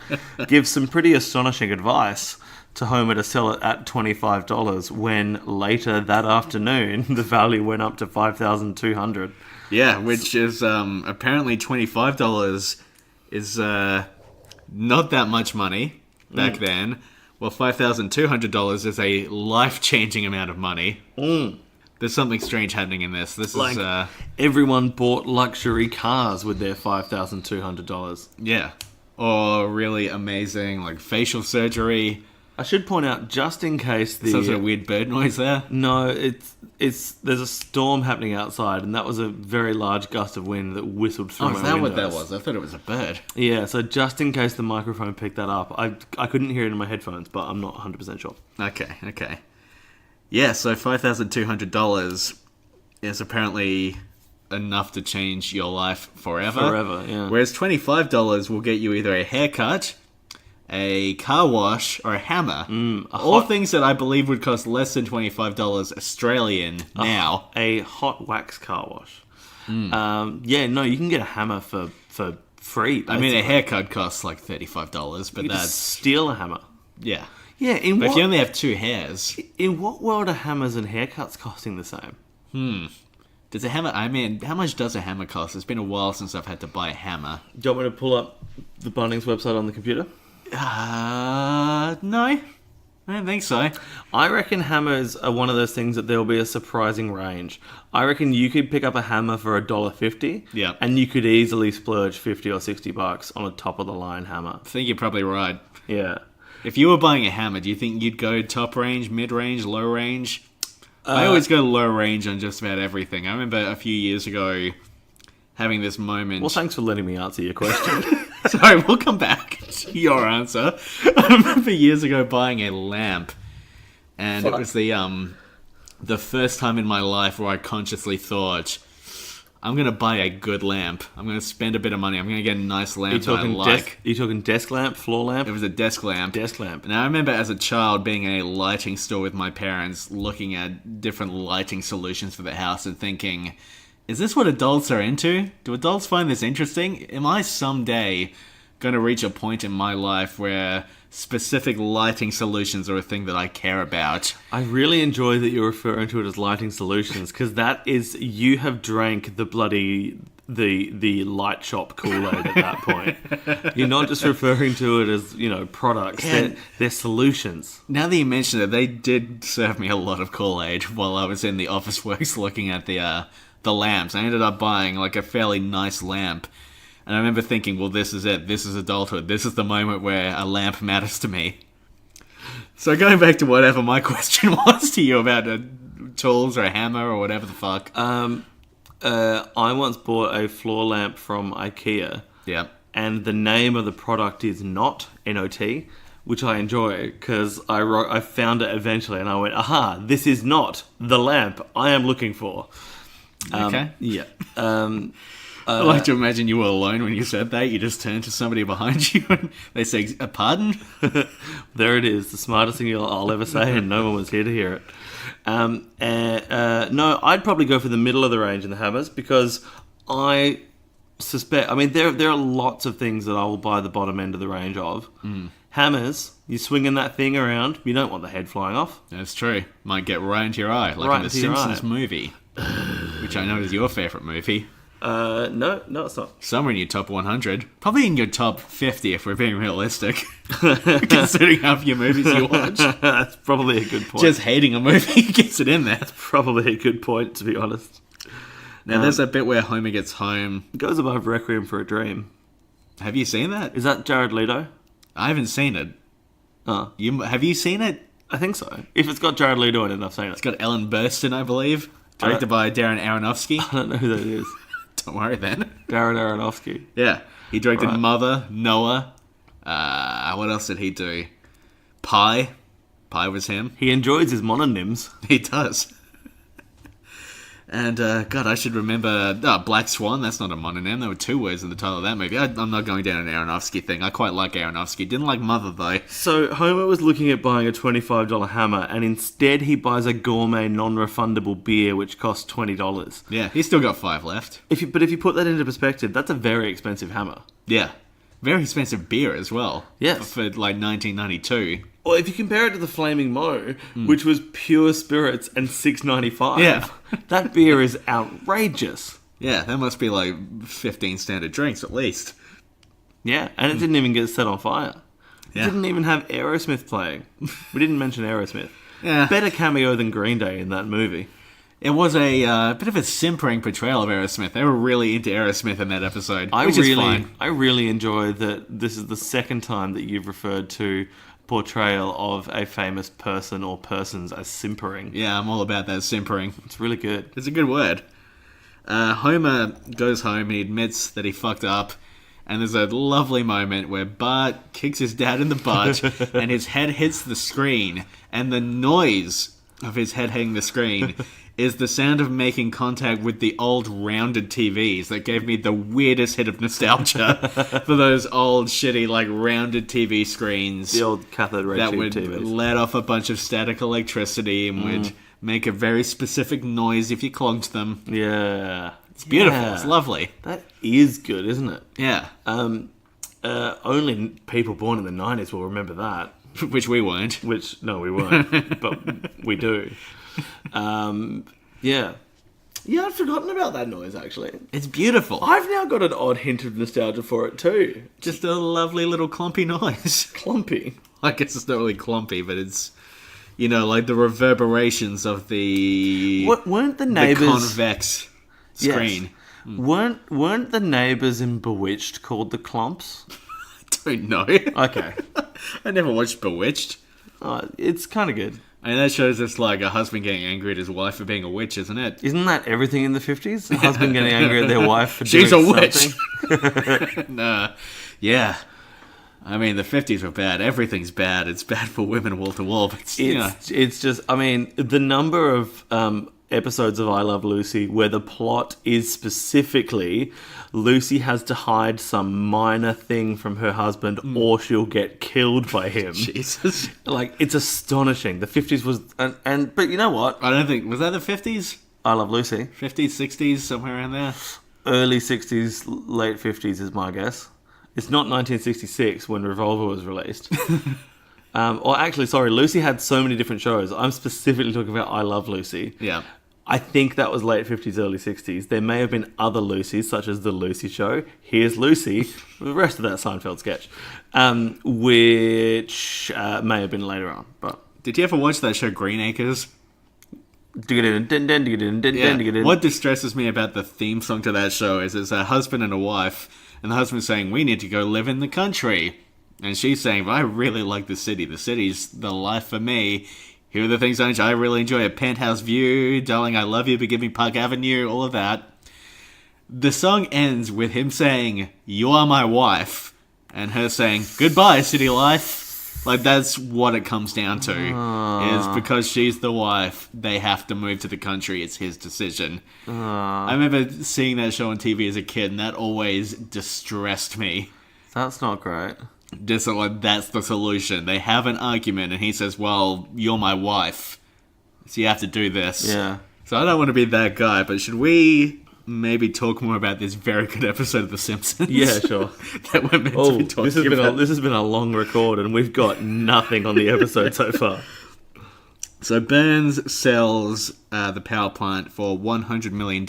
gives some pretty astonishing advice to Homer to sell it at $25 when later that afternoon the value went up to $5,200. Yeah, which is apparently $25 is not that much money back then. Well, $5,200 is a life-changing amount of money. There's something strange happening in this. This Like, is everyone bought luxury cars with their $5,200. yeah, or really amazing like facial surgery. I should point out, just in case Some sort of weird bird noise there. No, it's there's a storm happening outside, and that was a very large gust of wind that whistled through Oh, my is that what windows. that was? I thought it was a bird. Yeah, so just in case the microphone picked that up, I couldn't hear it in my headphones, but I'm not 100% sure. Okay. Yeah, so $5,200 is apparently enough to change your life forever. Forever, yeah. Whereas $25 will get you either a haircut, a car wash, or a hammer. All things that I believe would cost less than $25 Australian now. A hot wax car wash. Yeah, no, you can get a hammer for free. I mean, a basically. haircut costs like $35, but You that's... just steal a hammer. Yeah. Yeah, But if you only have two hairs... in what world are hammers and haircuts costing the same? Does a hammer... I mean, how much does a hammer cost? It's been a while since I've had to buy a hammer. Do you want me to pull up the Bunnings website on the computer? No. I don't think so. I reckon hammers are one of those things that there'll be a surprising range. I reckon you could pick up a hammer for $1.50, Yeah. and you could easily splurge $50 or $60 on a top of the line hammer. I think you're probably right. Yeah. If you were buying a hammer, do you think you'd go top range, mid range, low range? I always go low range on just about everything. I remember a few years ago having this moment. Well, thanks for letting me answer your question. Sorry, we'll come back to your answer. I remember years ago buying a lamp, and it was the first time in my life where I consciously thought, I'm going to buy a good lamp. I'm going to spend a bit of money. I'm going to get a nice lamp that I like. Are you talking desk lamp, floor lamp? It was a desk lamp. Desk lamp. And I remember as a child being in a lighting store with my parents, looking at different lighting solutions for the house and thinking, is this what adults are into? Do adults find this interesting? Am I someday going to reach a point in my life where specific lighting solutions are a thing that I care about? I really enjoy that you're referring to it as lighting solutions, because that is, you have drank the bloody the light shop Kool-Aid at that point. You're not just referring to it as, products. Yeah. They're solutions. Now that you mention it, they did serve me a lot of Kool-Aid while I was in the office works looking at the lamps. I ended up buying like a fairly nice lamp. And I remember thinking, well, this is it. This is adulthood. This is the moment where a lamp matters to me. So going back to whatever my question was to you about tools or a hammer or whatever the fuck. I once bought a floor lamp from IKEA. Yeah. And the name of the product is Not, N-O-T, which I enjoy because I found it eventually and I went, aha, this is not the lamp I am looking for. Okay. Yeah. I like to imagine you were alone when you said that. You just turned to somebody behind you and they say, pardon? There it is, the smartest thing I'll ever say, and no one was here to hear it. No, I'd probably go for the middle of the range in the hammers because I suspect... I mean, there are lots of things that I will buy the bottom end of the range of. Hammers, you're swinging that thing around, you don't want the head flying off. That's true. Might get right into your eye, like Right in the into your Simpsons eye. movie, which I know is your favourite movie. No, it's not. Somewhere in your top 100. Probably in your top 50 if we're being realistic. Considering how few movies you watch. That's probably a good point. Just hating a movie gets it in there. Probably a good point, to be honest. Now there's that bit where Homer gets home. It goes above Requiem for a Dream. Have you seen that? Is that Jared Leto? I haven't seen it. Oh, Have you seen it? I think so. If it's got Jared Leto in it, I've seen it. It's got Ellen Burstyn, I believe. Directed by Darren Aronofsky. I don't know who that is. Don't worry then. Darren Aronofsky. Yeah. He directed Right. Mother, Noah. What else did he do? Pi. Pi was him. He enjoys his mononyms. He does. And, God, I should remember... Black Swan, that's not a mononym. There were 2 words in the title of that movie. I'm not going down an Aronofsky thing. I quite like Aronofsky. Didn't like Mother, though. So Homer was looking at buying a $25 hammer, and instead he buys a gourmet non-refundable beer, which costs $20. Yeah, he's still got 5 left. But if you put that into perspective, that's a very expensive hammer. Yeah. Very expensive beer as well. Yes. For like, 1992. Or if you compare it to the Flaming Moe, which was pure spirits and $6.95. Yeah. That beer is outrageous. Yeah, that must be like 15 standard drinks at least. Yeah, and it didn't even get set on fire. Yeah. It didn't even have Aerosmith playing. We didn't mention Aerosmith. Yeah. Better cameo than Green Day in that movie. It was a bit of a simpering portrayal of Aerosmith. They were really into Aerosmith in that episode, which is fine. I really enjoy that this is the second time that you've referred to portrayal of a famous person or persons as simpering. Yeah, I'm all about that simpering. It's really good. It's a good word. Homer goes home and he admits that he fucked up. And there's a lovely moment where Bart kicks his dad in the butt and his head hits the screen. And the noise of his head hitting the screen is the sound of making contact with the old rounded TVs that gave me the weirdest hit of nostalgia for those old shitty like rounded TV screens. The old cathode ray that tube would TVs. let off a bunch of static electricity and would make a very specific noise if you clogged them. Yeah. It's beautiful. Yeah. It's lovely. That is good, isn't it? Yeah. Only people born in the 90s will remember that. Which we weren't. Which, no, we weren't. But we do. Yeah. Yeah, I'd forgotten about that noise, actually. It's beautiful. I've now got an odd hint of nostalgia for it, too. Just a lovely little clumpy noise. Clumpy. I guess it's not really clumpy, but it's, you know, like the reverberations of the... What, weren't the the neighbours... convex screen. Yes. Weren't the neighbours in Bewitched called the Clumps? I don't know. Okay. I never watched Bewitched. It's kind of good. I mean, that shows us like a husband getting angry at his wife for being a witch, isn't it? Isn't that everything in the 50s? A husband getting angry at their wife for She's doing a witch. something? Nah. Yeah. I mean, the 50s were bad. Everything's bad. It's bad for women wall to wall. But It's just, I mean, the number of episodes of I Love Lucy where the plot is specifically Lucy has to hide some minor thing from her husband or she'll get killed by him. Jesus. Like, it's astonishing. The 50s was... But you know what? I don't think... Was that the 50s? I Love Lucy. 50s, 60s, somewhere around there? Early 60s, late 50s is my guess. It's not 1966 when Revolver was released. Or actually, sorry, Lucy had so many different shows. I'm specifically talking about I Love Lucy. Yeah. I think that was late 50s, early 60s. There may have been other Lucys, such as The Lucy Show, Here's Lucy, the rest of that Seinfeld sketch, which may have been later on. But Did you ever watch that show Green Acres? yeah. What distresses me about the theme song to that show is it's a husband and a wife, and the husband's saying, we need to go live in the country. And she's saying, I really like the city. The city's the life for me. Here are the things I really enjoy. A penthouse view, darling, I love you, but give me Park Avenue, all of that. The song ends with him saying, you are my wife, and her saying, goodbye, city life. Like, that's what it comes down to. Is because she's the wife, they have to move to the country. It's his decision. I remember seeing that show on TV as a kid, and that always distressed me. That's not great. Just like, that's the solution. They have an argument, and he says, well, you're my wife, so you have to do this. Yeah. So I don't want to be that guy, but should we maybe talk more about this very good episode of The Simpsons? Yeah, sure. That we're meant to be talking about. This has been a long record, and we've got nothing on the episode so far. So Burns sells the power plant for $100 million.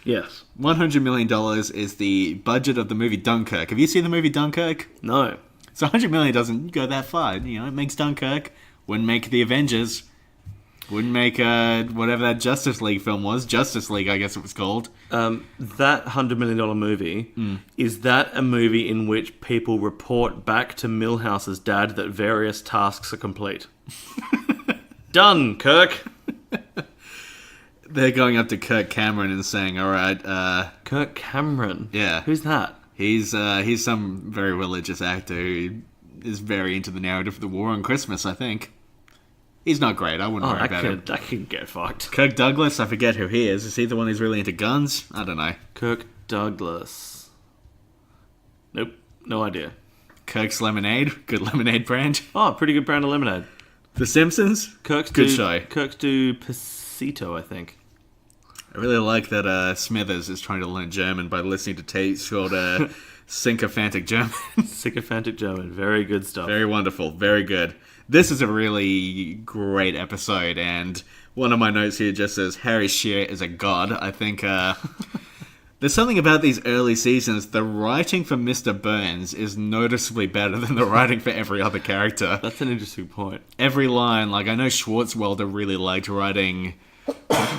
Yes. $100 million is the budget of the movie Dunkirk. Have you seen the movie Dunkirk? No. So $100 million doesn't go that far. You know, it makes Dunkirk. Wouldn't make The Avengers. Wouldn't make whatever that Justice League film was. Justice League, I guess it was called. That $100 million movie, is that a movie in which people report back to Milhouse's dad that various tasks are complete? Done, Kirk. They're going up to Kirk Cameron and saying, all right, Kirk Cameron? Yeah. Who's that? He's some very religious actor who is very into the narrative of the war on Christmas, I think. He's not great. I wouldn't worry about him. I can get fucked. Kirk Douglas, I forget who he is. Is he the one who's really into guns? I don't know. Kirk Douglas. Nope. No idea. Kirk's Lemonade. Good lemonade brand. Oh, pretty good brand of lemonade. The Simpsons. Good show. Kirk's do Pasito, I think. I really like that Smithers is trying to learn German by listening to tapes called Sycophantic German. Sycophantic German. Very good stuff. Very wonderful. Very good. This is a really great episode, and one of my notes here just says, Harry Shearer is a god. I think there's something about these early seasons. The writing for Mr. Burns is noticeably better than the writing for every other character. That's an interesting point. Every line, like I know Schwartzwelder really liked writing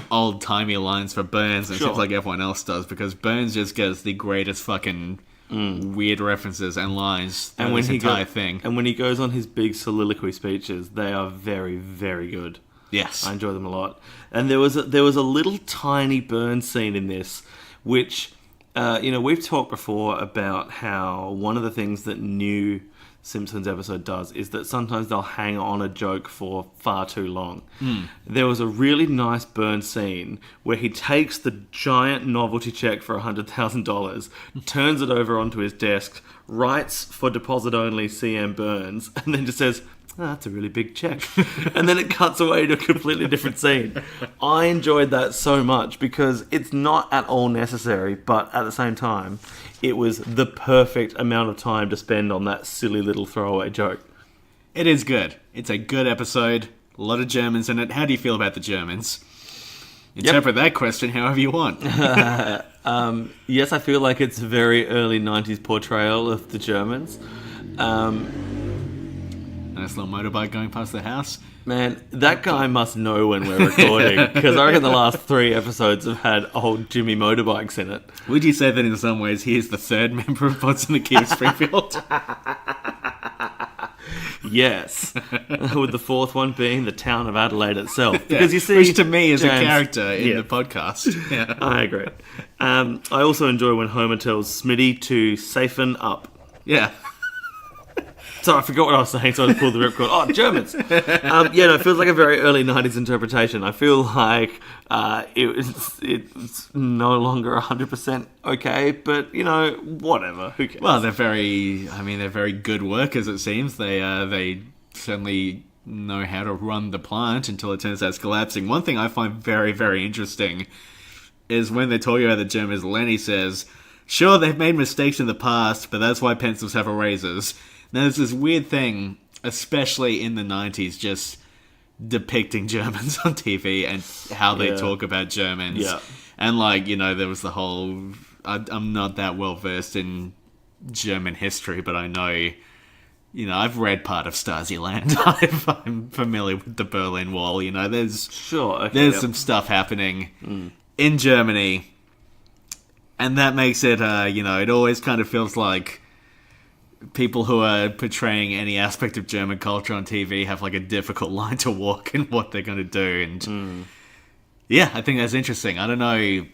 old-timey lines for Burns, and it seems like everyone else does, because Burns just gets the greatest fucking weird references and lines. And when this entire thing. and when he goes on his big soliloquy speeches, they are very, very good. Yes. I enjoy them a lot. And there was a little tiny burn scene in this, which, we've talked before about how one of the things that new Simpsons episode does is that sometimes they'll hang on a joke for far too long. There was a really nice burn scene where he takes the giant novelty check for $100,000, turns it over onto his desk, writes for deposit only CM Burns, and then just says, that's a really big check. And then it cuts away to a completely different scene. I enjoyed that so much because it's not at all necessary, but at the same time, it was the perfect amount of time to spend on that silly little throwaway joke. It is good. It's a good episode. A lot of Germans in it. How do you feel about the Germans? Interpret that question however you want. Yes, I feel like it's a very early 90s portrayal of the Germans. Nice little motorbike going past the house. Man, that guy must know when we're recording, because I reckon the last 3 episodes have had old Jimmy motorbikes in it. Would you say that in some ways he is the third member of Pods in the Key of Springfield? Yes. With the 4th one being the town of Adelaide itself. Because you see, which to me is James, a character in the podcast. Yeah. I agree. I also enjoy when Homer tells Smitty to safen up. Yeah. So I forgot what I was saying, so I just pulled the ripcord. Oh, Germans! It feels like a very early 90s interpretation. I feel like it's no longer 100% okay, but, whatever. Who cares? Well, they're very good workers, it seems. They certainly know how to run the plant until it turns out it's collapsing. One thing I find very, very interesting is when they're talking about the Germans, Lenny says, sure, they've made mistakes in the past, but that's why pencils have erasers. Now, there's this weird thing, especially in the 90s, just depicting Germans on TV and how they talk about Germans. Yeah. And, there was the whole... I'm not that well-versed in German history, but I know... I've read part of Stasi-Land. I'm familiar with the Berlin Wall. There's... Sure, okay, there's some stuff happening in Germany. And that makes it, it always kind of feels like... people who are portraying any aspect of German culture on TV have a difficult line to walk in what they're going to do. And yeah, I think that's interesting. I don't know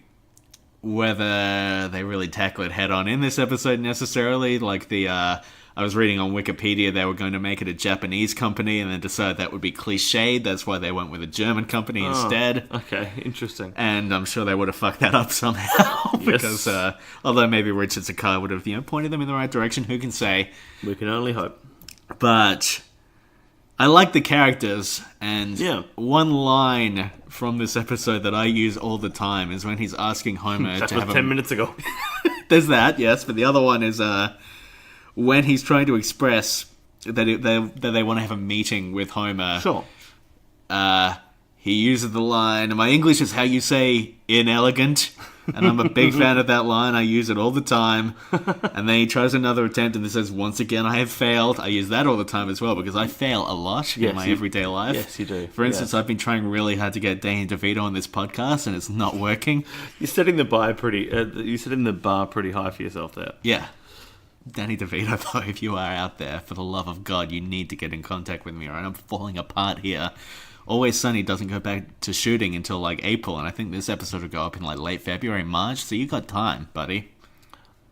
whether they really tackle it head on in this episode necessarily. I was reading on Wikipedia they were going to make it a Japanese company and then decided that would be cliched. That's why they went with a German company instead. Okay, interesting. And I'm sure they would have fucked that up somehow. Because, although maybe Richard Sakai would have, pointed them in the right direction, who can say? We can only hope. But I like the characters, and one line from this episode that I use all the time is when he's asking Homer that to was have 10 minutes ago. There's that, yes, but the other one is when he's trying to express that they want to have a meeting with Homer. Sure. He uses the line, my English is how you say inelegant, and I'm a big fan of that line. I use it all the time. And then he tries another attempt and it says, once again, I have failed. I use that all the time as well because I fail a lot in my everyday life. Yes, you do. For instance, I've been trying really hard to get Danny DeVito on this podcast and it's not working. You're setting the bar pretty high for yourself there. Yeah. Danny DeVito, though, if you are out there, for the love of God, you need to get in contact with me, alright? I'm falling apart here. Always Sunny doesn't go back to shooting until April, and I think this episode will go up in late February, March, so you got time, buddy.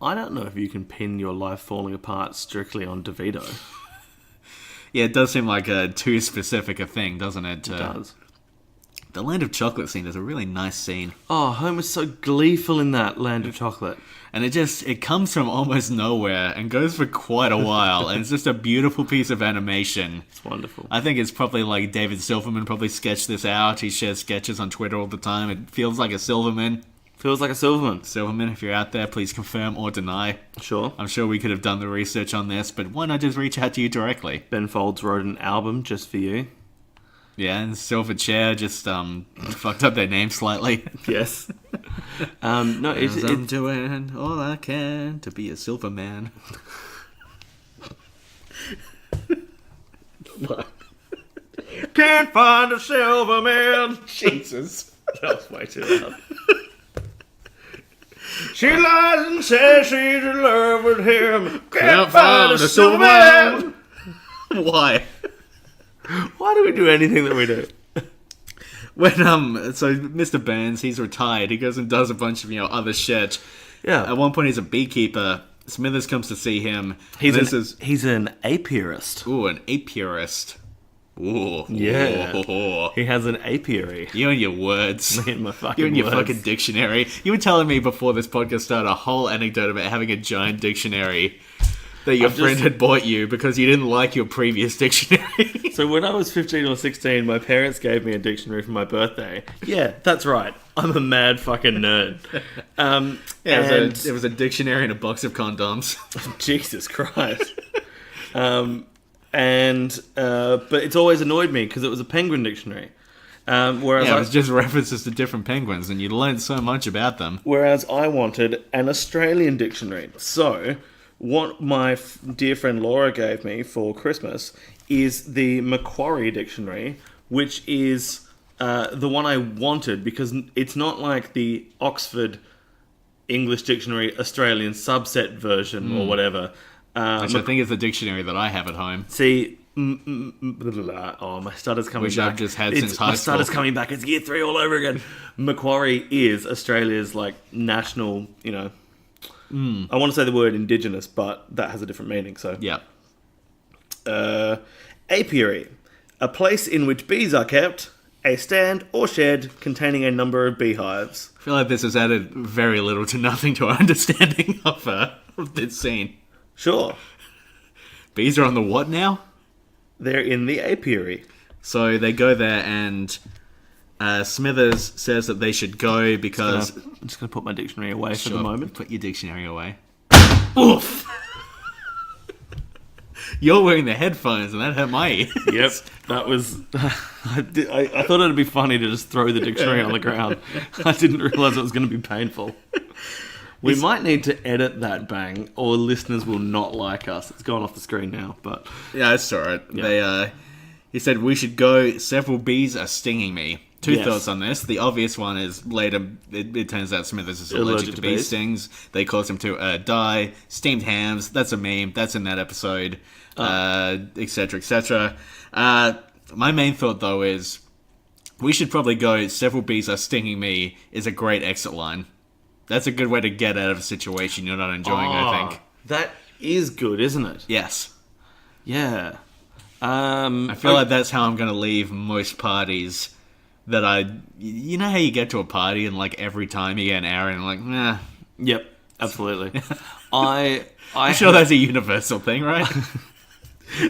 I don't know if you can pin your life falling apart strictly on DeVito. Yeah, it does seem like too specific a thing, doesn't it? It does. The Land of Chocolate scene is a really nice scene. Oh, Homer's so gleeful in that Land of Chocolate. And it comes from almost nowhere and goes for quite a while. And it's just a beautiful piece of animation. It's wonderful. I think it's probably David Silverman probably sketched this out. He shares sketches on Twitter all the time. It feels like a Silverman. Feels like a Silverman. Silverman, if you're out there, please confirm or deny. Sure. I'm sure we could have done the research on this, but why not just reach out to you directly? Ben Folds wrote an album just for you. Yeah, and Silverchair just fucked up their name slightly. Yes. I'm doing all I can to be a silver man. Can't find a silver man. Jesus. That was way too loud. She lies and says she's in love with him. Can't find a silver man. Why? Why do we do anything that we do? When so Mr. Burns, he's retired. He goes and does a bunch of other shit. Yeah. At one point, he's a beekeeper. Smithers comes to see him. He's an apiarist. Ooh, an apiarist. Ooh, Yeah. ooh. He has an apiary. You and your words. Me and my fucking You and your words. fucking dictionary. You were telling me before this podcast started a whole anecdote about having a giant dictionary that your friend had bought you because you didn't like your previous dictionary. So when I was 15 or 16, my parents gave me a dictionary for my birthday. Yeah, that's right. I'm a mad fucking nerd. It was a dictionary and a box of condoms. Jesus Christ. But it's always annoyed me because it was a penguin dictionary. Whereas It was just references to different penguins, and you learned so much about them. Whereas I wanted an Australian dictionary. So, what my dear friend Laura gave me for Christmas is the Macquarie dictionary, which is the one I wanted because it's not like the Oxford English Dictionary Australian subset version or whatever. Which I think is the dictionary that I have at home. See, my stutter's coming Which back. I've just had since high my stutter's school. coming back. It's year 3 all over again. Macquarie is Australia's national, I want to say the word indigenous, but that has a different meaning. So Yeah. apiary, a place in which bees are kept, a stand or shed containing a number of beehives. I feel like this has added very little to nothing to our understanding of this scene. Sure, Bees are on the what now? they're in the apiary. So they go there and Smithers says that they should go because... I'm just going to put my dictionary away for Sure, the moment. Put your dictionary away. Oof! You're wearing the headphones and that hurt my ears. Yep, that was... I thought it'd be funny to just throw the dictionary on the ground. I didn't realise it was going to be painful. We might need to edit that bang, or listeners will not like us. It's gone off the screen now, but... Yeah, it's alright. Yeah. He said, we should go. Several bees are stinging me. Two Yes. thoughts on this. The obvious one is later, it turns out Smithers is allergic to bee bees. stings. They cause him to die. Steamed hams, that's a meme. That's in that episode. Etc., etc. My main thought, though, is we should probably go. Several bees are stinging me is a great exit line. That's a good way to get out of a situation you're not enjoying, I think. That is good, isn't it? Yes. Yeah. I feel like that's how I'm going to leave most parties that you know how you get to a party and every time you get an hour and nah. Yep, absolutely. I'm I'm sure that's a universal thing, right?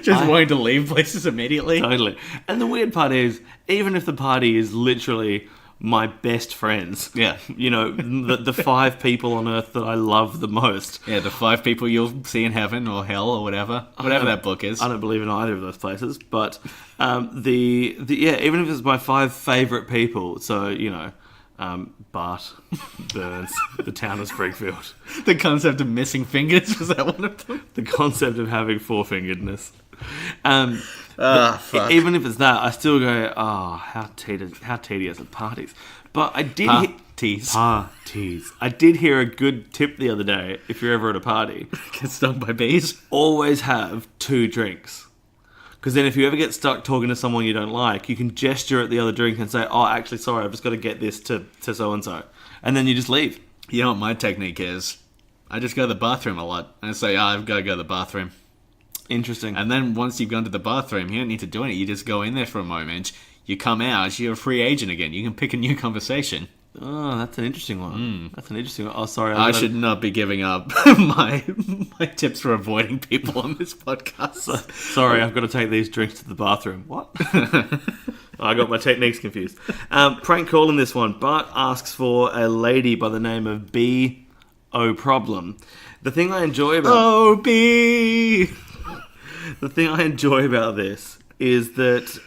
Just wanting to leave places immediately. Totally. And the weird part is, even if the party is literally my best friends, Yeah. the 5 people on earth that I love the most. Yeah, the 5 people you'll see in heaven or hell or whatever that book is. I don't believe in either of those places, but even if it's my 5 favourite people, so Bart, Burns, the town of Springfield, The concept of missing fingers, was that one of them? the concept of having 4-fingeredness. Fuck. Even if it's that, I still go, how tedious are parties. But I did Tease. parties. I did hear a good tip the other day. If you're ever at a party, Get stung by bees. always have 2 drinks. Because then if you ever get stuck talking to someone you don't like, you can gesture at the other drink and say, actually, sorry, I've just got to get this to so-and-so. And then you just leave. You know what my technique is? I just go to the bathroom a lot. I say, I've got to go to the bathroom. Interesting. And then once you've gone to the bathroom, you don't need to do anything. You just go in there for a moment. You come out, you're a free agent again. You can pick a new conversation. Oh, that's an interesting one. That's an interesting one. Oh, sorry. I should not be giving up my tips for avoiding people on this podcast. Sorry, I've got to take these drinks to the bathroom. What? I got my techniques confused. Prank call in this one. Bart asks for a lady by the name of B.O. Problem. The thing I enjoy about... Oh, B! The thing I enjoy about this is that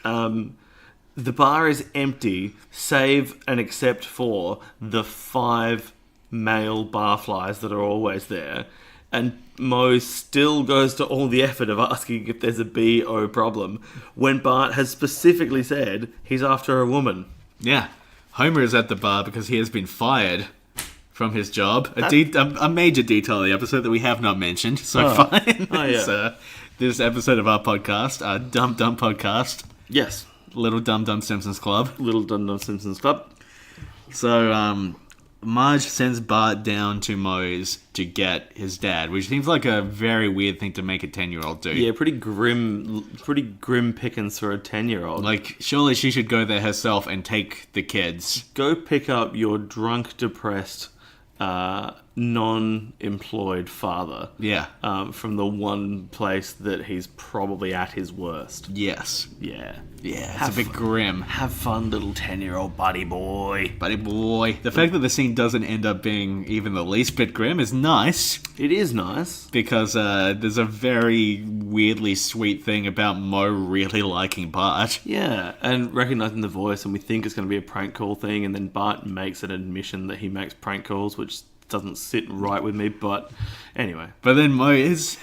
the bar is empty, save and except for the 5 male barflies that are always there. And Mo still goes to all the effort of asking if there's a B.O. problem when Bart has specifically said he's after a woman. Yeah. Homer is at the bar because he has been fired from his job. A major detail of the episode that we have not mentioned so far in this episode of our podcast, our Dumb Dumb Podcast. Yes. Little Dumb Dumb Simpsons Club. Little Dum Dum Simpsons Club. So, Marge sends Bart down to Moe's to get his dad, which seems like a very weird thing to make a 10-year-old do. Yeah, pretty grim pickings for a 10-year-old. Like, surely she should go there herself and take the kids. Go pick up your drunk, depressed, non-employed father. Yeah. From the one place that he's probably at his worst. Yes. Yeah. Yeah, it's a bit grim. Have fun, little 10-year-old buddy boy. Buddy boy. The fact that the scene doesn't end up being even the least bit grim is nice. It is nice. Because there's a very weirdly sweet thing about Moe really liking Bart. Yeah, and recognizing the voice, and we think it's going to be a prank call thing, and then Bart makes an admission that he makes prank calls, which doesn't sit right with me, but anyway. But then Moe it's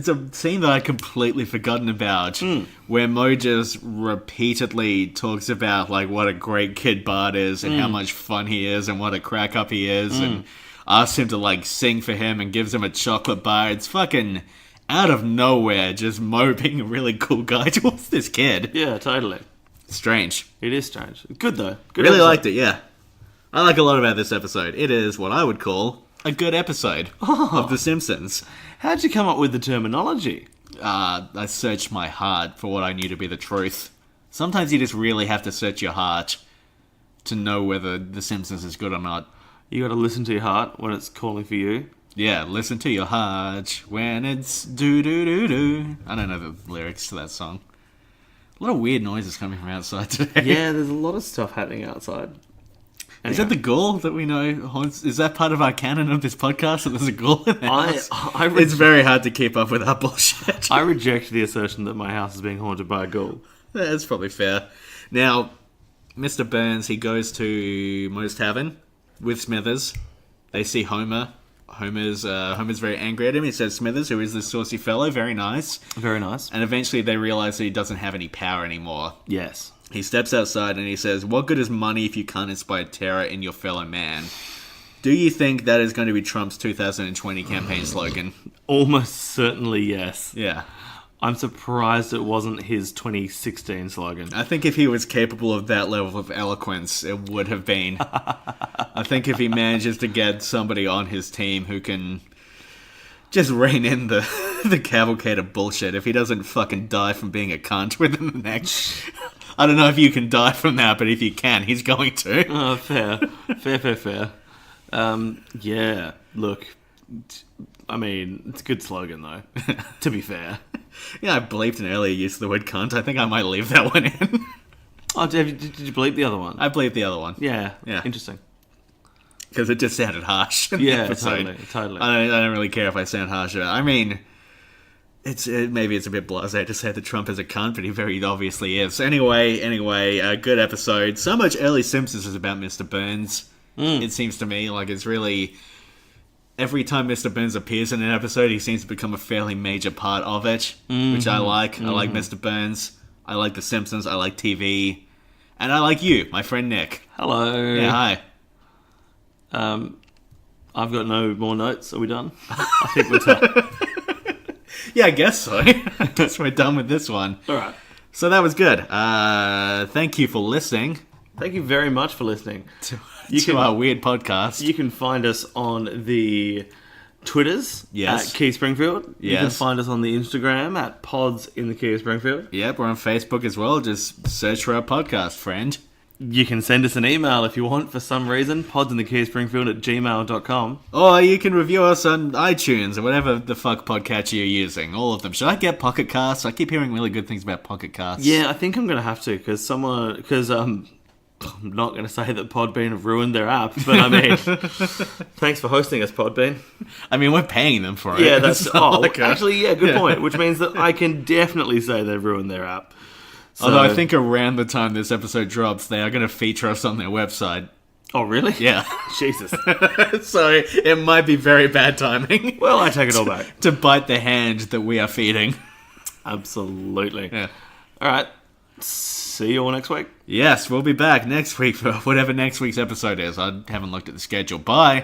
a scene that I'd completely forgotten about, where Moe just repeatedly talks about like what a great kid Bart is and how much fun he is and what a crack up he is and asks him to like sing for him and gives him a chocolate bar. It's fucking out of nowhere, just Moe being a really cool guy towards this kid. Yeah, totally. Strange. It is strange. Good though. Good Really episode. liked it, yeah. I like a lot about this episode. It is what I would call a good episode of The Simpsons. How'd you come up with the terminology? I searched my heart for what I knew to be the truth. Sometimes you just really have to search your heart to know whether The Simpsons is good or not. You gotta listen to your heart when it's calling for you. Yeah, listen to your heart when it's do-do-do-do. I don't know the lyrics to that song. A lot of weird noises coming from outside today. Yeah, there's a lot of stuff happening outside. Anyway. Is that the ghoul that we know haunts? Is that part of our canon of this podcast that there's a ghoul in the house? It's very hard to keep up with our bullshit. I reject the assertion that my house is being haunted by a ghoul. That's probably fair. Now, Mr. Burns, he goes to Moe's Tavern with Smithers. They see Homer. Homer's very angry at him. He says, Smithers, who is this saucy fellow, very nice. Very nice. And eventually they realize that he doesn't have any power anymore. Yes. He steps outside and he says, what good is money if you can't inspire terror in your fellow man? Do you think that is going to be Trump's 2020 campaign slogan? Almost certainly yes. Yeah. I'm surprised it wasn't his 2016 slogan. I think if he was capable of that level of eloquence, it would have been. I think if he manages to get somebody on his team who can just rein in the cavalcade of bullshit, if he doesn't fucking die from being a cunt within the next... I don't know if you can die from that, but if you can, he's going to. Oh, fair. Fair. Yeah, look, I mean, it's a good slogan, though, to be fair. Yeah, I bleeped an earlier use of the word cunt. I think I might leave that one in. Oh, did you bleep the other one? I bleeped the other one. Yeah. Yeah. Interesting. Because it just sounded harsh in the Yeah, episode. totally. I don't really care if I sound harsher. I mean... Maybe it's a bit blasé to say that Trump is a cunt, but he very obviously is. Anyway, a good episode. So much early Simpsons is about Mr. Burns. It seems to me like it's really... Every time Mr. Burns appears in an episode, he seems to become a fairly major part of it, which I like. I like Mr. Burns. I like The Simpsons. I like TV. And I like you, my friend Nick. Hello. Yeah, hi. I've got no more notes. Are we done? I think we're done. Yeah, I guess so. I guess we're done with this one. All right. So that was good. Thank you for listening Thank you very much for listening. to our weird podcast. You can find us on the Twitters Yes. at Key Springfield. You can Yes. find us on the Instagram at Pods in the Key of Springfield. Yep, we're on Facebook as well. Just search for our podcast, friend. You can send us an email if you want for some reason, podsinthekeyspringfield@gmail.com. Or you can review us on iTunes or whatever the fuck podcatcher you're using. All of them. Should I get Pocket Casts? I keep hearing really good things about Pocket Casts. Yeah, I think I'm going to have to because I'm not going to say that Podbean have ruined their app, but I mean, thanks for hosting us, Podbean. I mean, we're paying them for it. Yeah, that's It's not like good point. Which means that I can definitely say they've ruined their app. So, Although I think around the time this episode drops, they are going to feature us on their website. Oh, really? Yeah. Jesus. So it might be very bad timing. Well, I take it all back. To bite the hand that we are feeding. Absolutely. Yeah. All right. See you all next week. Yes, we'll be back next week for whatever next week's episode is. I haven't looked at the schedule. Bye.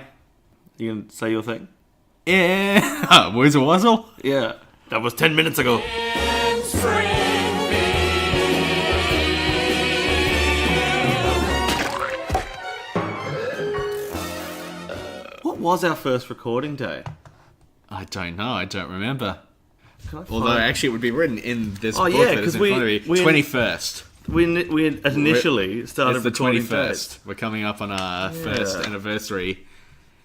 You gonna say your thing? Yeah. Where's a Wazzle? Yeah. That was 10 minutes ago. in Springfield. What was our first recording day? I don't know. I don't remember. Can I find- Although, actually, it would be written in this book yeah, that is 'cause in we- front of me. we- 21st. we initially started It's the recording 21st. dates. We're coming up on our first anniversary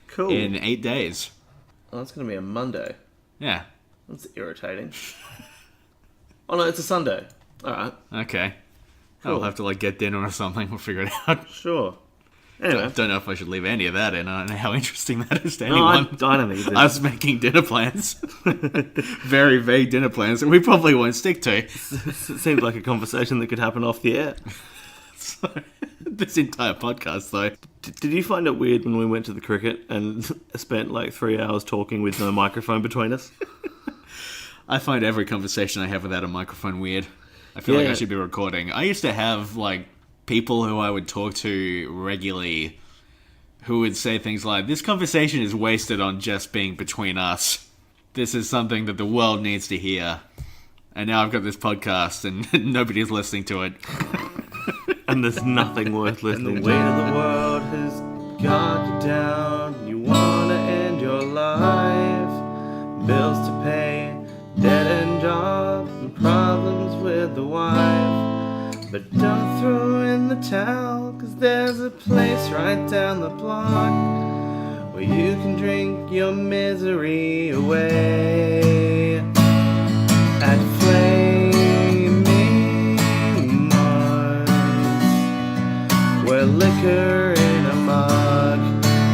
Cool. in 8 days. Oh, that's going to be a Monday. Yeah. That's irritating. Oh no, it's a Sunday. Alright, Okay. Cool. I'll have to, get dinner or something. We'll figure it out. sure. I Anyway. don't know if I should leave any of that in. I don't know how interesting that is to No, I anyone. don't think it I is. was making dinner plans. Very vague dinner plans that we probably won't stick to. It seems like a conversation that could happen off the air. So, this entire podcast, though. Did you find it weird when we went to the cricket and spent like 3 hours talking with no microphone between us? I find every conversation I have without a microphone weird. I feel like Yeah. I should be recording. I used to have, people who I would talk to regularly who would say things like, this conversation is wasted on just being between us. This is something that the world needs to hear. And now I've got this podcast and nobody's listening to it. And there's nothing worth listening The to. weight of the world has got you down. You wanna end your life. Bills to pay, debt and job, and problems with the wife. But don't throw in the towel, 'cause there's a place right down the block where you can drink your misery away. At Flaming Mars, where liquor in a mug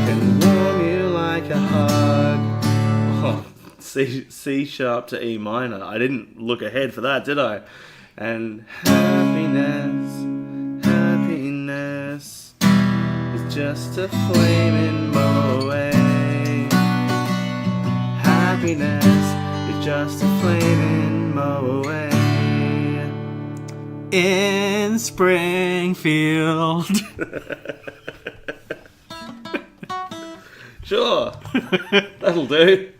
can warm you like a hug. Oh, C sharp to E minor. I didn't look ahead for that, did I? And happiness is just a flaming mow away. Happiness is just a flaming mow away. In Springfield. Sure. That'll do.